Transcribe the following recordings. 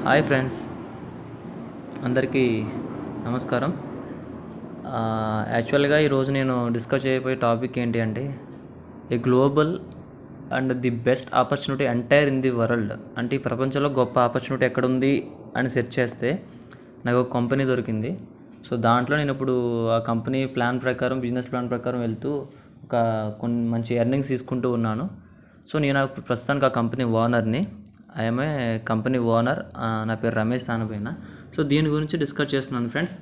Hi friends, అందరికీ నమస్కారం. యాక్చువల్గా ఈరోజు నేను డిస్కస్ చేయబోయే టాపిక్ ఏంటి అంటే a global and the best opportunity entire in the world. అంటే ఈ ప్రపంచంలో గొప్ప ఆపర్చునిటీ ఎక్కడుంది అని సెర్చ్ చేస్తే నాకు ఒక కంపెనీ దొరికింది. సో దాంట్లో నేను ఇప్పుడు ఆ కంపెనీ బిజినెస్ ప్లాన్ ప్రకారం వెళ్తూ కొన్ని మంచి ఎర్నింగ్స్ తీసుకుంటూ ఉన్నాను. సో నేను ప్రస్తుతానికి ఆ కంపెనీ ఓనర్ని. I'm a company owner. నా పేరు రమేష్ సానపైన. సో దీని గురించి డిస్కస్ చేస్తున్నాను ఫ్రెండ్స్.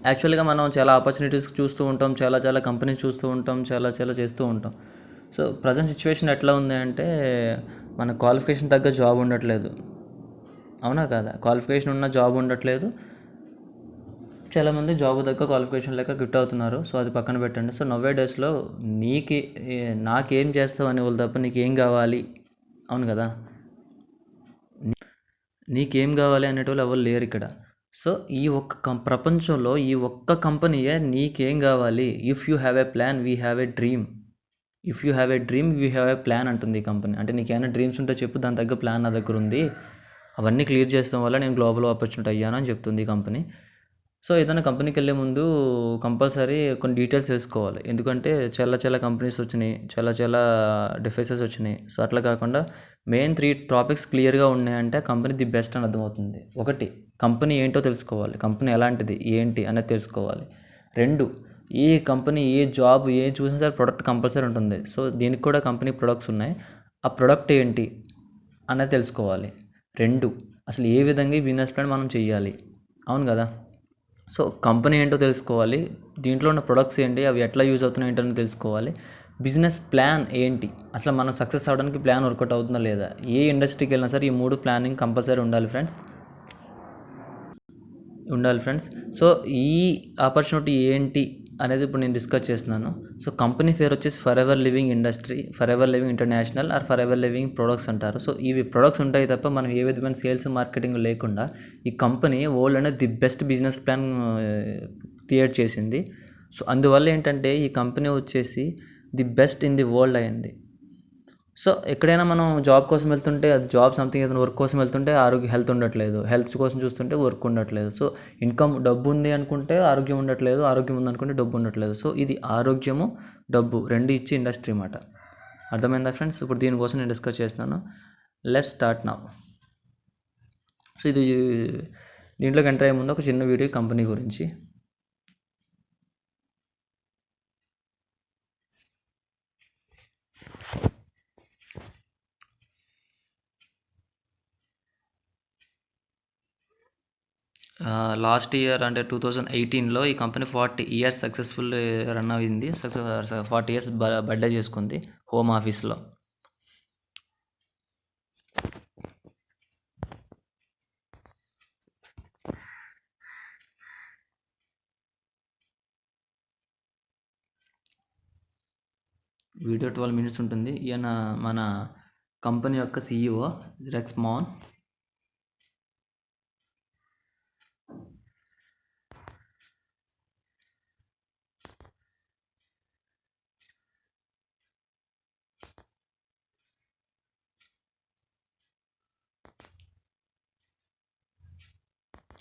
యాక్చువల్గా మనం చాలా ఆపర్చునిటీస్ చూస్తూ ఉంటాం, చాలా చాలా కంపెనీస్ చూస్తూ ఉంటాం, చాలా చాలా చేస్తూ ఉంటాం. సో ప్రజెంట్ సిచ్యువేషన్ ఎట్లా ఉంది అంటే మన క్వాలిఫికేషన్ తగ్గ జాబ్ ఉండట్లేదు. అవునా కాదా? క్వాలిఫికేషన్ ఉన్న జాబ్ ఉండట్లేదు. చాలామంది జాబ్ తగ్గ క్వాలిఫికేషన్ లేక క్విట్ అవుతున్నారు. సో అది పక్కన పెట్టండి. సో నవ్వే డేస్లో నీకు నాకేం చేస్తావు అనే వాళ్ళు తప్ప నీకేం కావాలి, అవును కదా, నీకేం కావాలి అనేటోళ్ళు ఎవరు లేరు ఇక్కడ. సో ఈ ఒక్క ప్రపంచంలో ఈ ఒక్క కంపెనీయే నీకేం కావాలి. If you have a plan we have a dream. If you have a dream we have a plan అంటుంది ఈ కంపెనీ. అంటే నీకేమైనా డ్రీమ్స్ ఉంటే చెప్పు, దాని తగ్గ ప్లాన్ నా దగ్గర ఉంది. అవన్నీ క్లియర్ చేస్తాం వల్ల నేను గ్లోబల్ ఆపర్చునిటీ అయ్యాను అని చెప్తుంది ఈ కంపెనీ. సో ఏదైనా కంపెనీకి వెళ్ళే ముందు కంపల్సరీ కొన్ని డీటెయిల్స్ తెలుసుకోవాలి. ఎందుకంటే చాలా చాలా కంపెనీస్ వచ్చినాయి, చాలా చాలా డిఫెన్సెస్ వచ్చినాయి. సో అట్లా కాకుండా మెయిన్ 3 టాపిక్స్ క్లియర్గా ఉన్నాయంటే కంపెనీ ది బెస్ట్ అని అర్థమవుతుంది. ఒకటి, కంపెనీ ఏంటో తెలుసుకోవాలి, కంపెనీ ఎలాంటిది ఏంటి అనేది తెలుసుకోవాలి. 2, ఈ కంపెనీ ఏ జాబ్ చూసినా సరే ప్రొడక్ట్ కంపల్సరీ ఉంటుంది. సో దీనికి కూడా కంపెనీ ప్రొడక్ట్స్ ఉన్నాయి. ఆ ప్రొడక్ట్ ఏంటి అనేది తెలుసుకోవాలి. 2, అసలు ఏ విధంగా ఈ బిజినెస్ ప్లాన్ మనం చెయ్యాలి, అవును కదా. సో కంపెనీ ఏంటో తెలుసుకోవాలి, దీంట్లో ఉన్న ప్రొడక్ట్స్ ఏంటి, అవి ఎట్లా యూజ్ అవుతున్నాయి ఏంటని తెలుసుకోవాలి. బిజినెస్ ప్లాన్ ఏంటి, అసలు మనం సక్సెస్ అవ్వడానికి ప్లాన్ వర్కౌట్ అవుతుందా లేదా. ఏ ఇండస్ట్రీకి వెళ్ళినా సరే ఈ 3 ప్లానింగ్ కంపల్సరీ ఉండాలి ఫ్రెండ్స్. సో ఈ ఆపర్చునిటీ ఏంటి అనేది ఇప్పుడు నేను డిస్కస్ చేస్తున్నాను. సో కంపెనీ పేరు వచ్చేసి Forever living industry, for ever living international are Forever Living products అంటారు. సో ఇవి ప్రొడక్ట్స్ ఉంటాయి తప్ప మనం ఏ విధమైన సేల్స్ మార్కెటింగ్ లేకుండా ఈ కంపెనీ వరల్డ్ అనేది the best business plan create చేసింది. సో అందువల్ల ఏంటంటే ఈ కంపెనీ వచ్చేసి the best in the world అయింది. సో ఎక్కడైనా మనం జాబ్ కోసం వెళ్తుంటే అది జాబ్ సంథింగ్ ఏదైనా వర్క్ కోసం వెళ్తుంటే హెల్త్ ఉండట్లేదు, హెల్త్ కోసం చూస్తుంటే వర్క్ ఉండట్లేదు. సో డబ్బు ఉంది అనుకుంటే ఆరోగ్యం ఉండట్లేదు, ఆరోగ్యం ఉంది అనుకుంటే డబ్బు ఉండట్లేదు. సో ఇది ఆరోగ్యము డబ్బు రెండు ఇచ్చే ఇండస్ట్రీ అన్నమాట. అర్థమైందా ఫ్రెండ్స్? ఇప్పుడు దీనికోసం నేను డిస్కస్ చేస్తున్నాను. Let's start now. సో దీంట్లోకి ఎంటర్ అయ్యే ముందు ఒక చిన్న వీడియో కంపెనీ గురించి. లాస్ట్ ఇయర్ అంటే 2018లో ఈ కంపెనీ 40 ఇయర్స్ సక్సెస్ఫుల్ రన్ అయింది. 40 ఇయర్స్ బర్త్డే చేసుకుంది హోమ్ ఆఫీస్లో. వీడియో 12 minutes ఉంటుంది. ఈయన మన కంపెనీ యొక్క CEO రెక్స్ మాన్.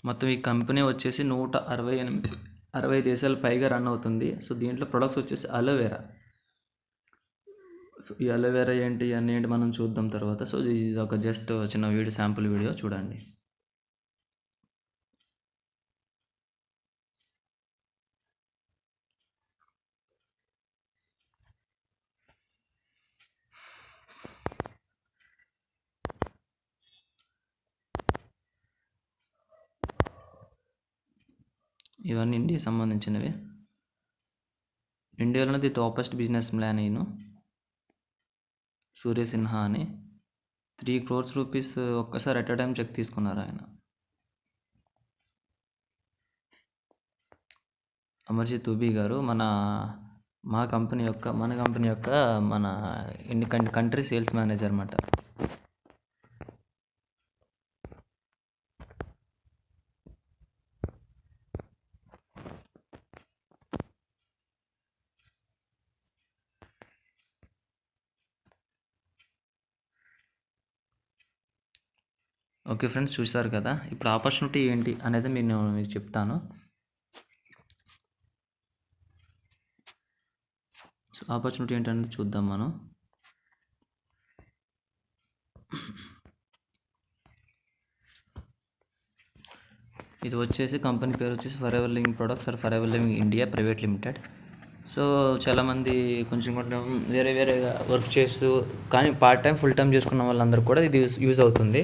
మొత్తం ఈ కంపెనీ వచ్చేసి 160 దేశాలు పైగా రన్ అవుతుంది. సో దీంట్లో ప్రొడక్ట్స్ వచ్చేసి అలోవెరా. సో ఈ అలోవెరా ఏంటి అనేది మనం చూద్దాం తర్వాత. సో ఇది ఒక జస్ట్ చిన్న వీడియో, శాంపుల్ వీడియో చూడండి. ఇవన్నీ ఇండియాకి సంబంధించినవి. ఇండియాలోనే ది టాపెస్ట్ బిజినెస్ మ్యాన్ ఈయన సూర్య సిన్హా అని. 3 crores రూపీస్ ఒక్కసారి ఎట్ అ టైం చెక్ తీసుకున్నారు ఆయన. అమర్జిత్ ఉబీ గారు మన కంపెనీ యొక్క మన కంట్రీ సేల్స్ మేనేజర్ అన్నమాట. ఓకే ఫ్రెండ్స్, చూసారు కదా. ఇప్పుడు ఆపర్చునిటీ ఏంటి అనేది నేను మీకు చెప్తాను. సో ఆపర్చునిటీ ఏంటనేది చూద్దాం మనం. ఇది వచ్చేసి కంపెనీ పేరు వచ్చేసి Forever Living Products or Forever Living India Private Limited. So చాలామంది కొంచెం వేరే వేరేగా వర్క్ చేస్తూ, కానీ పార్ట్ టైం ఫుల్ టైం చేసుకున్న వాళ్ళందరూ కూడా ఇది యూజ్ అవుతుంది.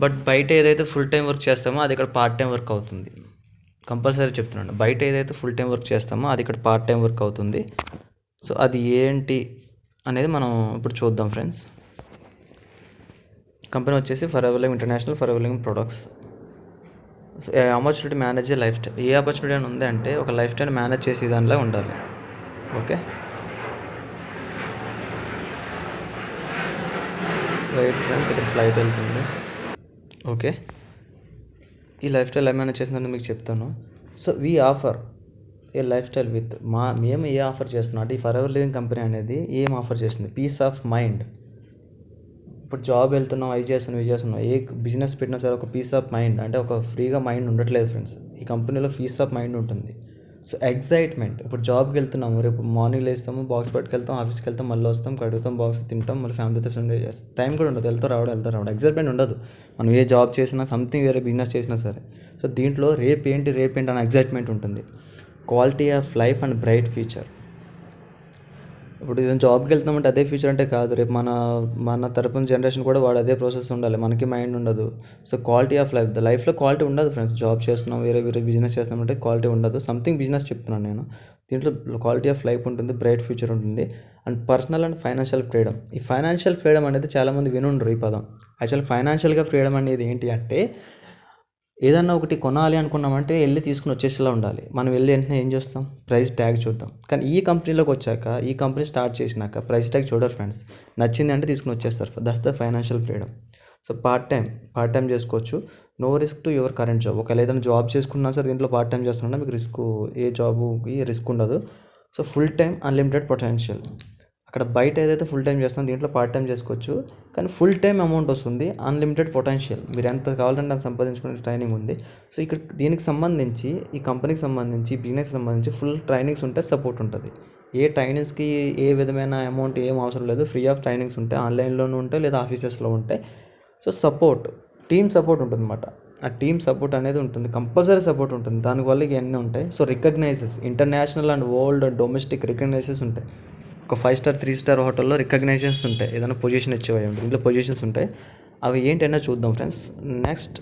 బట్ బయట ఏదైతే ఫుల్ టైం వర్క్ చేస్తామో అది ఇక్కడ పార్ట్ టైం వర్క్ అవుతుంది. కంపల్సరీ చెప్తున్నాను, బయట ఏదైతే ఫుల్ టైం వర్క్ చేస్తామో అది ఇక్కడ పార్ట్ టైం వర్క్ అవుతుంది. సో అది ఏంటి అనేది మనం ఇప్పుడు చూద్దాం ఫ్రెండ్స్. కంపెనీ వచ్చేసి Forever living international for ever Living products. Opportunity manage life style. A opportunity అని ఉంది అంటే ఒక లైఫ్ స్టైల్ మేనేజ్ చేసే దానిలో ఉండాలి. ఓకే, రైట్ ఫ్రెండ్స్, ఇక్కడ ఫ్లైట్ వెళ్తుంది. ఓకే, ఈ లైఫ్ స్టైల్ ఎలా మేనేజ్ చేసిందని మీకు చెప్తాను. So we offer A life style with మేము ఏ ఆఫర్ చేస్తున్నాం అంటే ఈ ఫర్ ఎవర్ లివింగ్ కంపెనీ అనేది ఏం ఆఫర్ చేస్తుంది? Peace of mind. ఇప్పుడు జాబ్ వెళ్తున్నాం, అవి చేస్తున్నాం, ఏ బిజినెస్ పెట్టినా సరే ఒక పీస్ ఆఫ్ మైండ్ అంటే ఒక ఫ్రీగా మైండ్ ఉండట్లేదు ఫ్రెండ్స్. ఈ కంపెనీలో పీస్ ఆఫ్ మైండ్ ఉంటుంది. సో ఎగ్జైట్మెంట్, ఇప్పుడు జాబ్కి వెళ్తున్నాము, రేపు మార్నింగ్ లేస్తాము, బాక్స్ పట్టుకెళ్తాం, ఆఫీస్కి వెళ్తాం, మళ్ళీ వస్తాం, కడుగుతాం, బాక్స్ తింటాం, మళ్ళీ ఫ్యామిలీతో స్పెండ్ చేస్తాం. టైం కూడా ఉండదు, వెళ్తాం రావడం ఎగ్జైట్మెంట్ ఉండదు. మనం ఏ జాబ్ చేసినా, సంథింగ్ వేరే బిజినెస్ చేసినా సరే. సో దీంట్లో రేపేంటి అనే ఎగ్జైట్మెంట్ ఉంటుంది. Quality of life and bright future. ఇప్పుడు ఏదైనా జాబ్కి వెళ్తున్నామంటే అదే ఫ్యూచర్ అంటే కాదు, రేపు మన తరపున జనరేషన్ కూడా వాడు అదే ప్రాసెస్ ఉండాలి, మనకి మైండ్ ఉండదు. సో క్వాలిటీ ఆఫ్ లైఫ్, లైఫ్లో క్వాలిటీ ఉండదు ఫ్రెండ్స్. జాబ్ చేస్తున్నాం, వేరే బిజినెస్ చేస్తున్నామంటే క్వాలిటీ ఉండదు. సంథింగ్ బిజినెస్ చెప్తున్నాను నేను. దీంట్లో క్వాలిటీ ఆఫ్ లైఫ్ ఉంటుంది, బ్రైట్ ఫ్యూచర్ ఉంటుంది, and personal and financial freedom. ఈ ఫైనాన్షియల్ ఫ్రీడమ్ అనేది చాలామంది వినుండ్రు ఈ పదం. యాక్చువల్ ఫైనాన్షియల్గా ఫ్రీడమ్ అనేది ఏంటి అంటే ఏదన్నా ఒకటి కొనాలి అనుకున్నామంటే వెళ్ళి తీసుకుని వచ్చేసేలా ఉండాలి. మనం వెళ్ళి వెంటనే ఏం చేస్తాం? ప్రైస్ ట్యాగ్ చూద్దాం. కానీ ఈ కంపెనీలోకి వచ్చాక, ఈ కంపెనీ స్టార్ట్ చేసినాక ప్రైస్ ట్యాగ్ చూడరు ఫ్రెండ్స్. నచ్చింది అంటే తీసుకుని వచ్చేస్తారు. That's the financial freedom. So part time చేసుకోవచ్చు. No risk to your current job. ఒకవేళ ఏదైనా జాబ్ చేసుకున్నా సరే దీంట్లో పార్ట్ టైం చేస్తున్నా మీకు ఏ జాబ్కి రిస్క్ ఉండదు. So full time unlimited potential. అక్కడ బయట ఏదైతే ఫుల్ టైం చేస్తామో దీంట్లో పార్ట్ టైం చేసుకోవచ్చు, కానీ ఫుల్ టైం అమౌంట్ వస్తుంది, అన్లిమిటెడ్ పొటెన్షియల్. మీరు ఎంత కావాలంటే అంత సంపాదించుకునే ట్రైనింగ్ ఉంది. సో ఇక్కడ దీనికి సంబంధించి, ఈ కంపెనీకి సంబంధించి, బిజినెస్ సంబంధించి ఫుల్ ట్రైనింగ్స్ ఉంటే సపోర్ట్ ఉంటుంది. ఏ ట్రైనింగ్స్కి ఏ విధమైన అమౌంట్ ఏం అవసరం లేదు, ఫ్రీ ఆఫ్ ట్రైనింగ్స్ ఉంటాయి, ఆన్లైన్లోనూ ఉంటాయి లేదా ఆఫీసెస్లో ఉంటాయి. సో టీమ్ సపోర్ట్ ఉంటుంది అన్నమాట. ఆ టీమ్ సపోర్ట్ అనేది ఉంటుంది, కంపల్సరీ సపోర్ట్ ఉంటుంది. దానివల్ల ఇవన్నీ ఉంటాయి. So recognises, international and world and domestic recognises ఉంటాయి. ఒక 5 స్టార్ 3 స్టార్ హోటల్లో రికగ్నైజేషన్స్ ఉంటాయి, ఏదైనా పొజిషన్ ఇచ్చేవి ఉంటాయి. ఇంట్లో పొజిషన్స్ ఉంటాయి, అవి ఏంటైనా చూద్దాం friends. Next,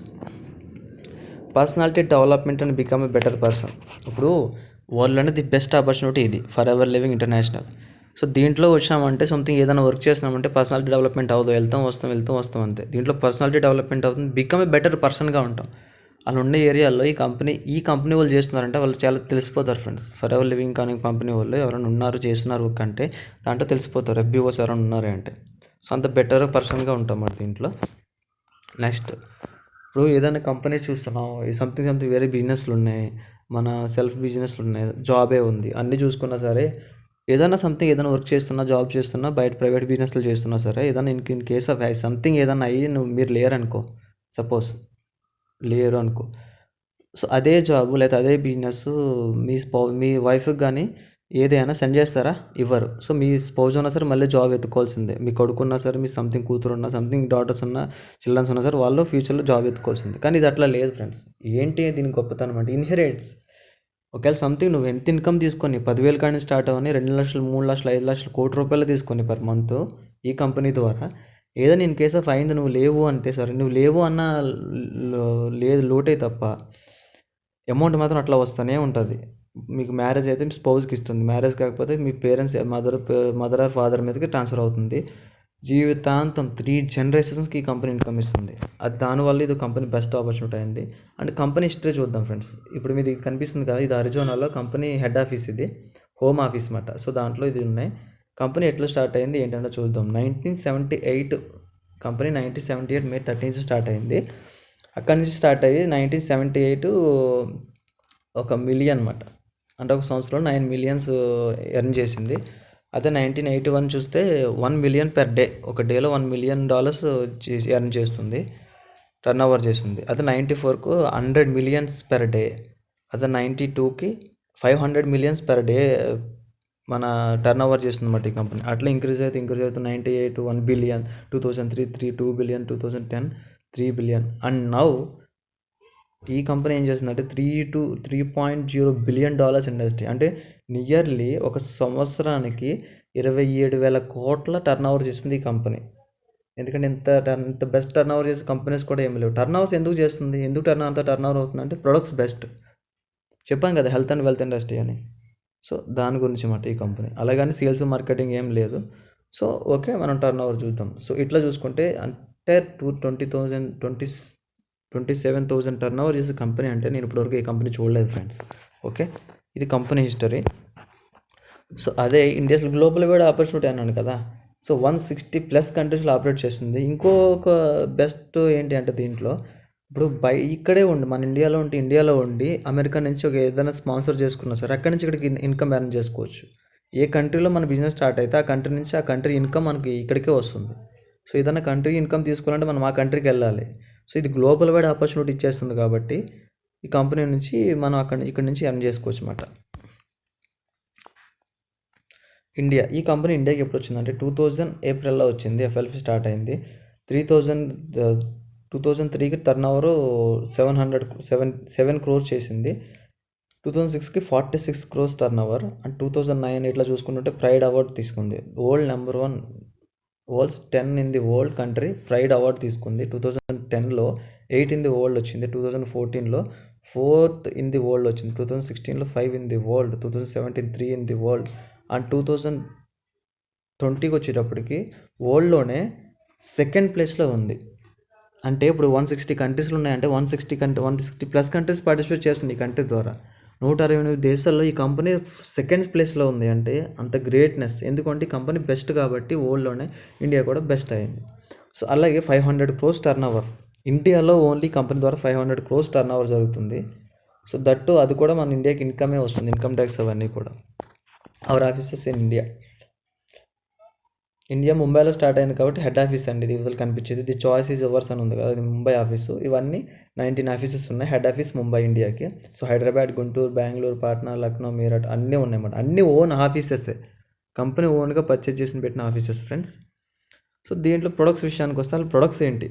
personality development and become a better person. ఇప్పుడు వరల్డ్లోనే ది బెస్ట్ ఆపర్చునిటీ ఇది, for ever living international. So దీంట్లో వచ్చామంటే సంథింగ్ ఏదైనా వర్క్ చేస్తున్నామంటే పర్సనాలిటీ డెవలప్మెంట్ అవ్వదు, వెళ్తాం వస్తాం అంతే. దీంట్లో పర్సనాలిటీ డెవలప్మెంట్ అవుతుంది, బికమ్ ఏ బెటర్ పర్సన్గా ఉంటాం. అలా ఉండే ఏరియాల్లో ఈ కంపెనీ వాళ్ళు చేస్తున్నారంటే వాళ్ళు చాలా తెలిసిపోతారు ఫ్రెండ్స్. ఫర్ ఎవర్ లివింగ్ కానీ కంపెనీ వాళ్ళు ఎవరైనా ఉన్నారు చేస్తున్నారు వర్క్ అంటే దాంట్లో తెలిసిపోతారు, ఎఫ్బీఓస్ ఎవరైనా ఉన్నారు అంటే. సో అంత బెటర్ పర్సన్గా ఉంటాం అన్నమాట దీంట్లో. నెక్స్ట్, ఇప్పుడు ఏదైనా కంపెనీ చూస్తున్నాం, సంథింగ్ వేరే బిజినెస్లు ఉన్నాయి, మన సెల్ఫ్ బిజినెస్లు ఉన్నాయి, జాబే ఉంది, అన్నీ చూసుకున్నా సరే ఏదైనా వర్క్ చేస్తున్నా, జాబ్ చేస్తున్నా, బయట ప్రైవేట్ బిజినెస్లు చేస్తున్నా సరే, ఏదైనా ఇన్ కేస్ ఆఫ్ సంథింగ్ ఏదైనా అయ్యి మీరు లేరు అనుకో. సో అదే జాబు లేదా అదే బిజినెస్ మీ వైఫ్కి కానీ ఏదైనా సెండ్ చేస్తారా? ఇవ్వరు. సో మీ స్పౌజ్ ఉన్నా సరే మళ్ళీ జాబ్ ఎత్తుకోవాల్సిందే. మీ కొడుకున్నా సరే, మీ సంథింగ్ కూతురు ఉన్నా, సంథింగ్ డాటర్స్ ఉన్నా, చిల్డ్రన్స్ ఉన్నా సరే వాళ్ళు ఫ్యూచర్లో జాబ్ ఎత్తుకోవాల్సిందే. కానీ ఇది అట్లా లేదు ఫ్రెండ్స్. ఏంటి దీని గొప్పతనం అంటే ఇన్హెరిట్స్. ఒకవేళ సంథింగ్ నువ్వు ఎంత ఇన్కమ్ తీసుకొని 10,000 కానీ స్టార్ట్ అవని 2 లక్షలు, 3 లక్షలు, 5 లక్షలు, కోటి రూపాయలు తీసుకొని పర్ మంత్ ఈ కంపెనీ ద్వారా ఏదైనా ఇన్ కేస్ ఆఫ్ అయింది, నువ్వు లేవు అంటే సరే, నువ్వు లేవు అన్న లేదు లోటే తప్ప అమౌంట్ మాత్రం అట్లా వస్తూనే ఉంటుంది. మీకు మ్యారేజ్ అయితే మీ స్పౌజ్కి ఇస్తుంది, మ్యారేజ్ కాకపోతే మీ పేరెంట్స్ మదర్ ఆర్ ఫాదర్ మీదకి ట్రాన్స్ఫర్ అవుతుంది. జీవితాంతం 3 జనరేషన్స్కి ఈ కంపెనీ ఇన్కమ్ ఇస్తుంది. అది దానివల్ల ఇది కంపెనీ బెస్ట్ ఆపర్చునిటీ అయింది. అండ్ కంపెనీ హిస్టరీ చూద్దాం ఫ్రెండ్స్. ఇప్పుడు మీది కనిపిస్తుంది కదా, ఇది అరిజోనాలో కంపెనీ హెడ్ ఆఫీస్, ఇది హోమ్ ఆఫీస్ అన్నమాట. సో దాంట్లో ఇది ఉన్నాయి. కంపెనీ ఎట్లా స్టార్ట్ అయింది ఏంటంటే చూద్దాం. 1978 కంపెనీ 1978 మే 13 స్టార్ట్ అయింది. అక్కడి నుంచి స్టార్ట్ అయ్యి 1978 1 మిలియన్ అన్నమాట. అంటే ఒక సంవత్సరంలో 9 మిలియన్స్ ఎర్న్ చేసింది. అదే 1981 చూస్తే 1 మిలియన్ పెర్ డే, ఒక డేలో $1 మిలియన్ ఎర్న్ చేస్తుంది. టర్న్ ఓవర్ చేసింది. అదే 94కు 100 మిలియన్స్ పెర్ డే, అదే 92కి 500 మిలియన్స్ పెర్ డే మన టర్న్ ఓవర్ చేస్తుంది అన్నమాట ఈ కంపెనీ. అట్లా ఇంక్రీజ్ అవుతూ 98 1 billion, 2003 2 billion, 2010 3 billion. And now ఈ కంపెనీ ఏం చేస్తుందంటే 3.0 బిలియన్ డాలర్స్ ఇండస్ట్రీ, అంటే నియర్లీ ఒక సంవత్సరానికి 27,000 కోట్ల టర్న్ ఓవర్ చేస్తుంది ఈ కంపెనీ. ఎందుకంటే ఇంత బెస్ట్ టర్న్ ఓవర్ చేసే కంపెనీస్ కూడా ఏమి లేవు. టర్న్ ఓవర్స్ ఎందుకు చేస్తుంది, ఎందుకు టర్న్ ఓవర్ అవుతుంది అంటే ప్రొడక్ట్స్ బెస్ట్. చెప్పాను కదా హెల్త్ అండ్ వెల్త్ ఇండస్ట్రీ అని. సో దాని గురించి మాట ఈ కంపెనీ. అలాగని సేల్స్ మార్కెటింగ్ ఏం లేదు. సో ఓకే, మనం టర్న్ ఓవర్ చూద్దాం. సో ఇట్లా చూసుకుంటే అంటే 27,000 టర్న్ ఓవర్ చేసే కంపెనీ అంటే నేను ఇప్పటివరకు ఈ కంపెనీ చూడలేదు ఫ్రెండ్స్. ఓకే, ఇది కంపెనీ హిస్టరీ. సో అదే ఇండియా గ్లోబల్ వైడ్ ఆపర్చునిటీ అన్నాను కదా. సో 160+ కంట్రీస్లో ఆపరేట్ చేస్తుంది. ఇంకొక బెస్ట్ ఏంటి అంటే దీంట్లో ఇప్పుడు ఇక్కడే ఉండి మన ఇండియాలో ఉండి అమెరికా నుంచి ఒక ఏదైనా స్పాన్సర్ చేసుకున్నా సరే అక్కడి నుంచి ఇక్కడికి ఇన్కమ్ ఎర్న్ చేసుకోవచ్చు. ఏ కంట్రీలో మన బిజినెస్ స్టార్ట్ అయితే ఆ కంట్రీ నుంచి ఆ కంట్రీ ఇన్కమ్ మనకి ఇక్కడికే వస్తుంది. సో ఏదైనా కంట్రీ ఇన్కమ్ తీసుకోవాలంటే మనం ఆ కంట్రీకి వెళ్ళాలి. సో ఇది గ్లోబల్ వైడ్ ఆపర్చునిటీ ఇచ్చేస్తుంది కాబట్టి ఈ కంపెనీ నుంచి మనం ఇక్కడి నుంచి ఎర్న్ చేసుకోవచ్చు అన్నమాట. ఇండియా, ఈ కంపెనీ ఇండియాకి ఎప్పుడు వచ్చిందంటే 2000 ఏప్రిల్లో వచ్చింది. FLP స్టార్ట్ అయింది. 2003కి టర్న్ ఓవర్ 7 crores చేసింది. 2006కి 46 crores టర్న్ ఓవర్. అండ్ 2009 ఇట్లా చూసుకుంటుంటే ప్రైడ్ అవార్డ్ తీసుకుంది. World's 10 in the world country pride award తీసుకుంది. 2010లో 8 ఇన్ ది వరల్డ్ వచ్చింది. 2014లో 4th ఇన్ ది వరల్డ్ వచ్చింది. 2016లో 5 in the world. 2017 3 in the world. And 2020కి వచ్చేటప్పటికి వరల్డ్లోనే సెకండ్ ప్లేస్లో ఉంది. అంటే ఇప్పుడు 160 కంట్రీస్లు ఉన్నాయంటే 160+ కంట్రీస్ పార్టిసిపేట్ చేస్తుంది ఈ కంట్రీ ద్వారా. 168 దేశాల్లో ఈ కంపెనీ సెకండ్ ప్లేస్లో ఉంది. అంటే అంత గ్రేట్నెస్. ఎందుకంటే ఈ కంపెనీ బెస్ట్ కాబట్టి వరల్డ్లోనే ఇండియా కూడా బెస్ట్ అయింది. సో అలాగే 500 crores టర్న్ ఓవర్, ఇండియాలో ఓన్లీ కంపెనీ ద్వారా 500 crores టర్న్ ఓవర్ జరుగుతుంది. సో దట్టు అది కూడా మన ఇండియాకి ఇన్కమే వస్తుంది, ఇన్కమ్ ట్యాక్స్ అవన్నీ కూడా. అవర్ ఆఫీసెస్ ఇన్ ఇండియా ముంబైలో స్టార్ట్ అయింది కాబట్టి హెడ్ ఆఫీస్ అండి ఇది ఇవతల కనిపించేది. ది చాయిస్ ఈజ్ అవర్స్ అని ఉంది కదా, అది ముంబై ఆఫీసు. ఇవన్నీ 19 ఆఫీసెస్ ఉన్నాయి. హెడ్ ఆఫీస్ ముంబై ఇండియాకి. సో హైదరాబాద్, గుంటూరు, బెంగళూరు, పాట్నా, లక్నో, మీరట్ అన్నీ ఉన్నాయన్నమాట. అన్నీ ఓన్ ఆఫీసెస్, కంపెనీ ఓన్గా పర్చేజ్ చేసి పెట్టిన ఆఫీసెస్ ఫ్రెండ్స్. సో దీంట్లో ప్రొడక్ట్స్ విషయానికి వస్తే ప్రొడక్ట్స్ ఏంటి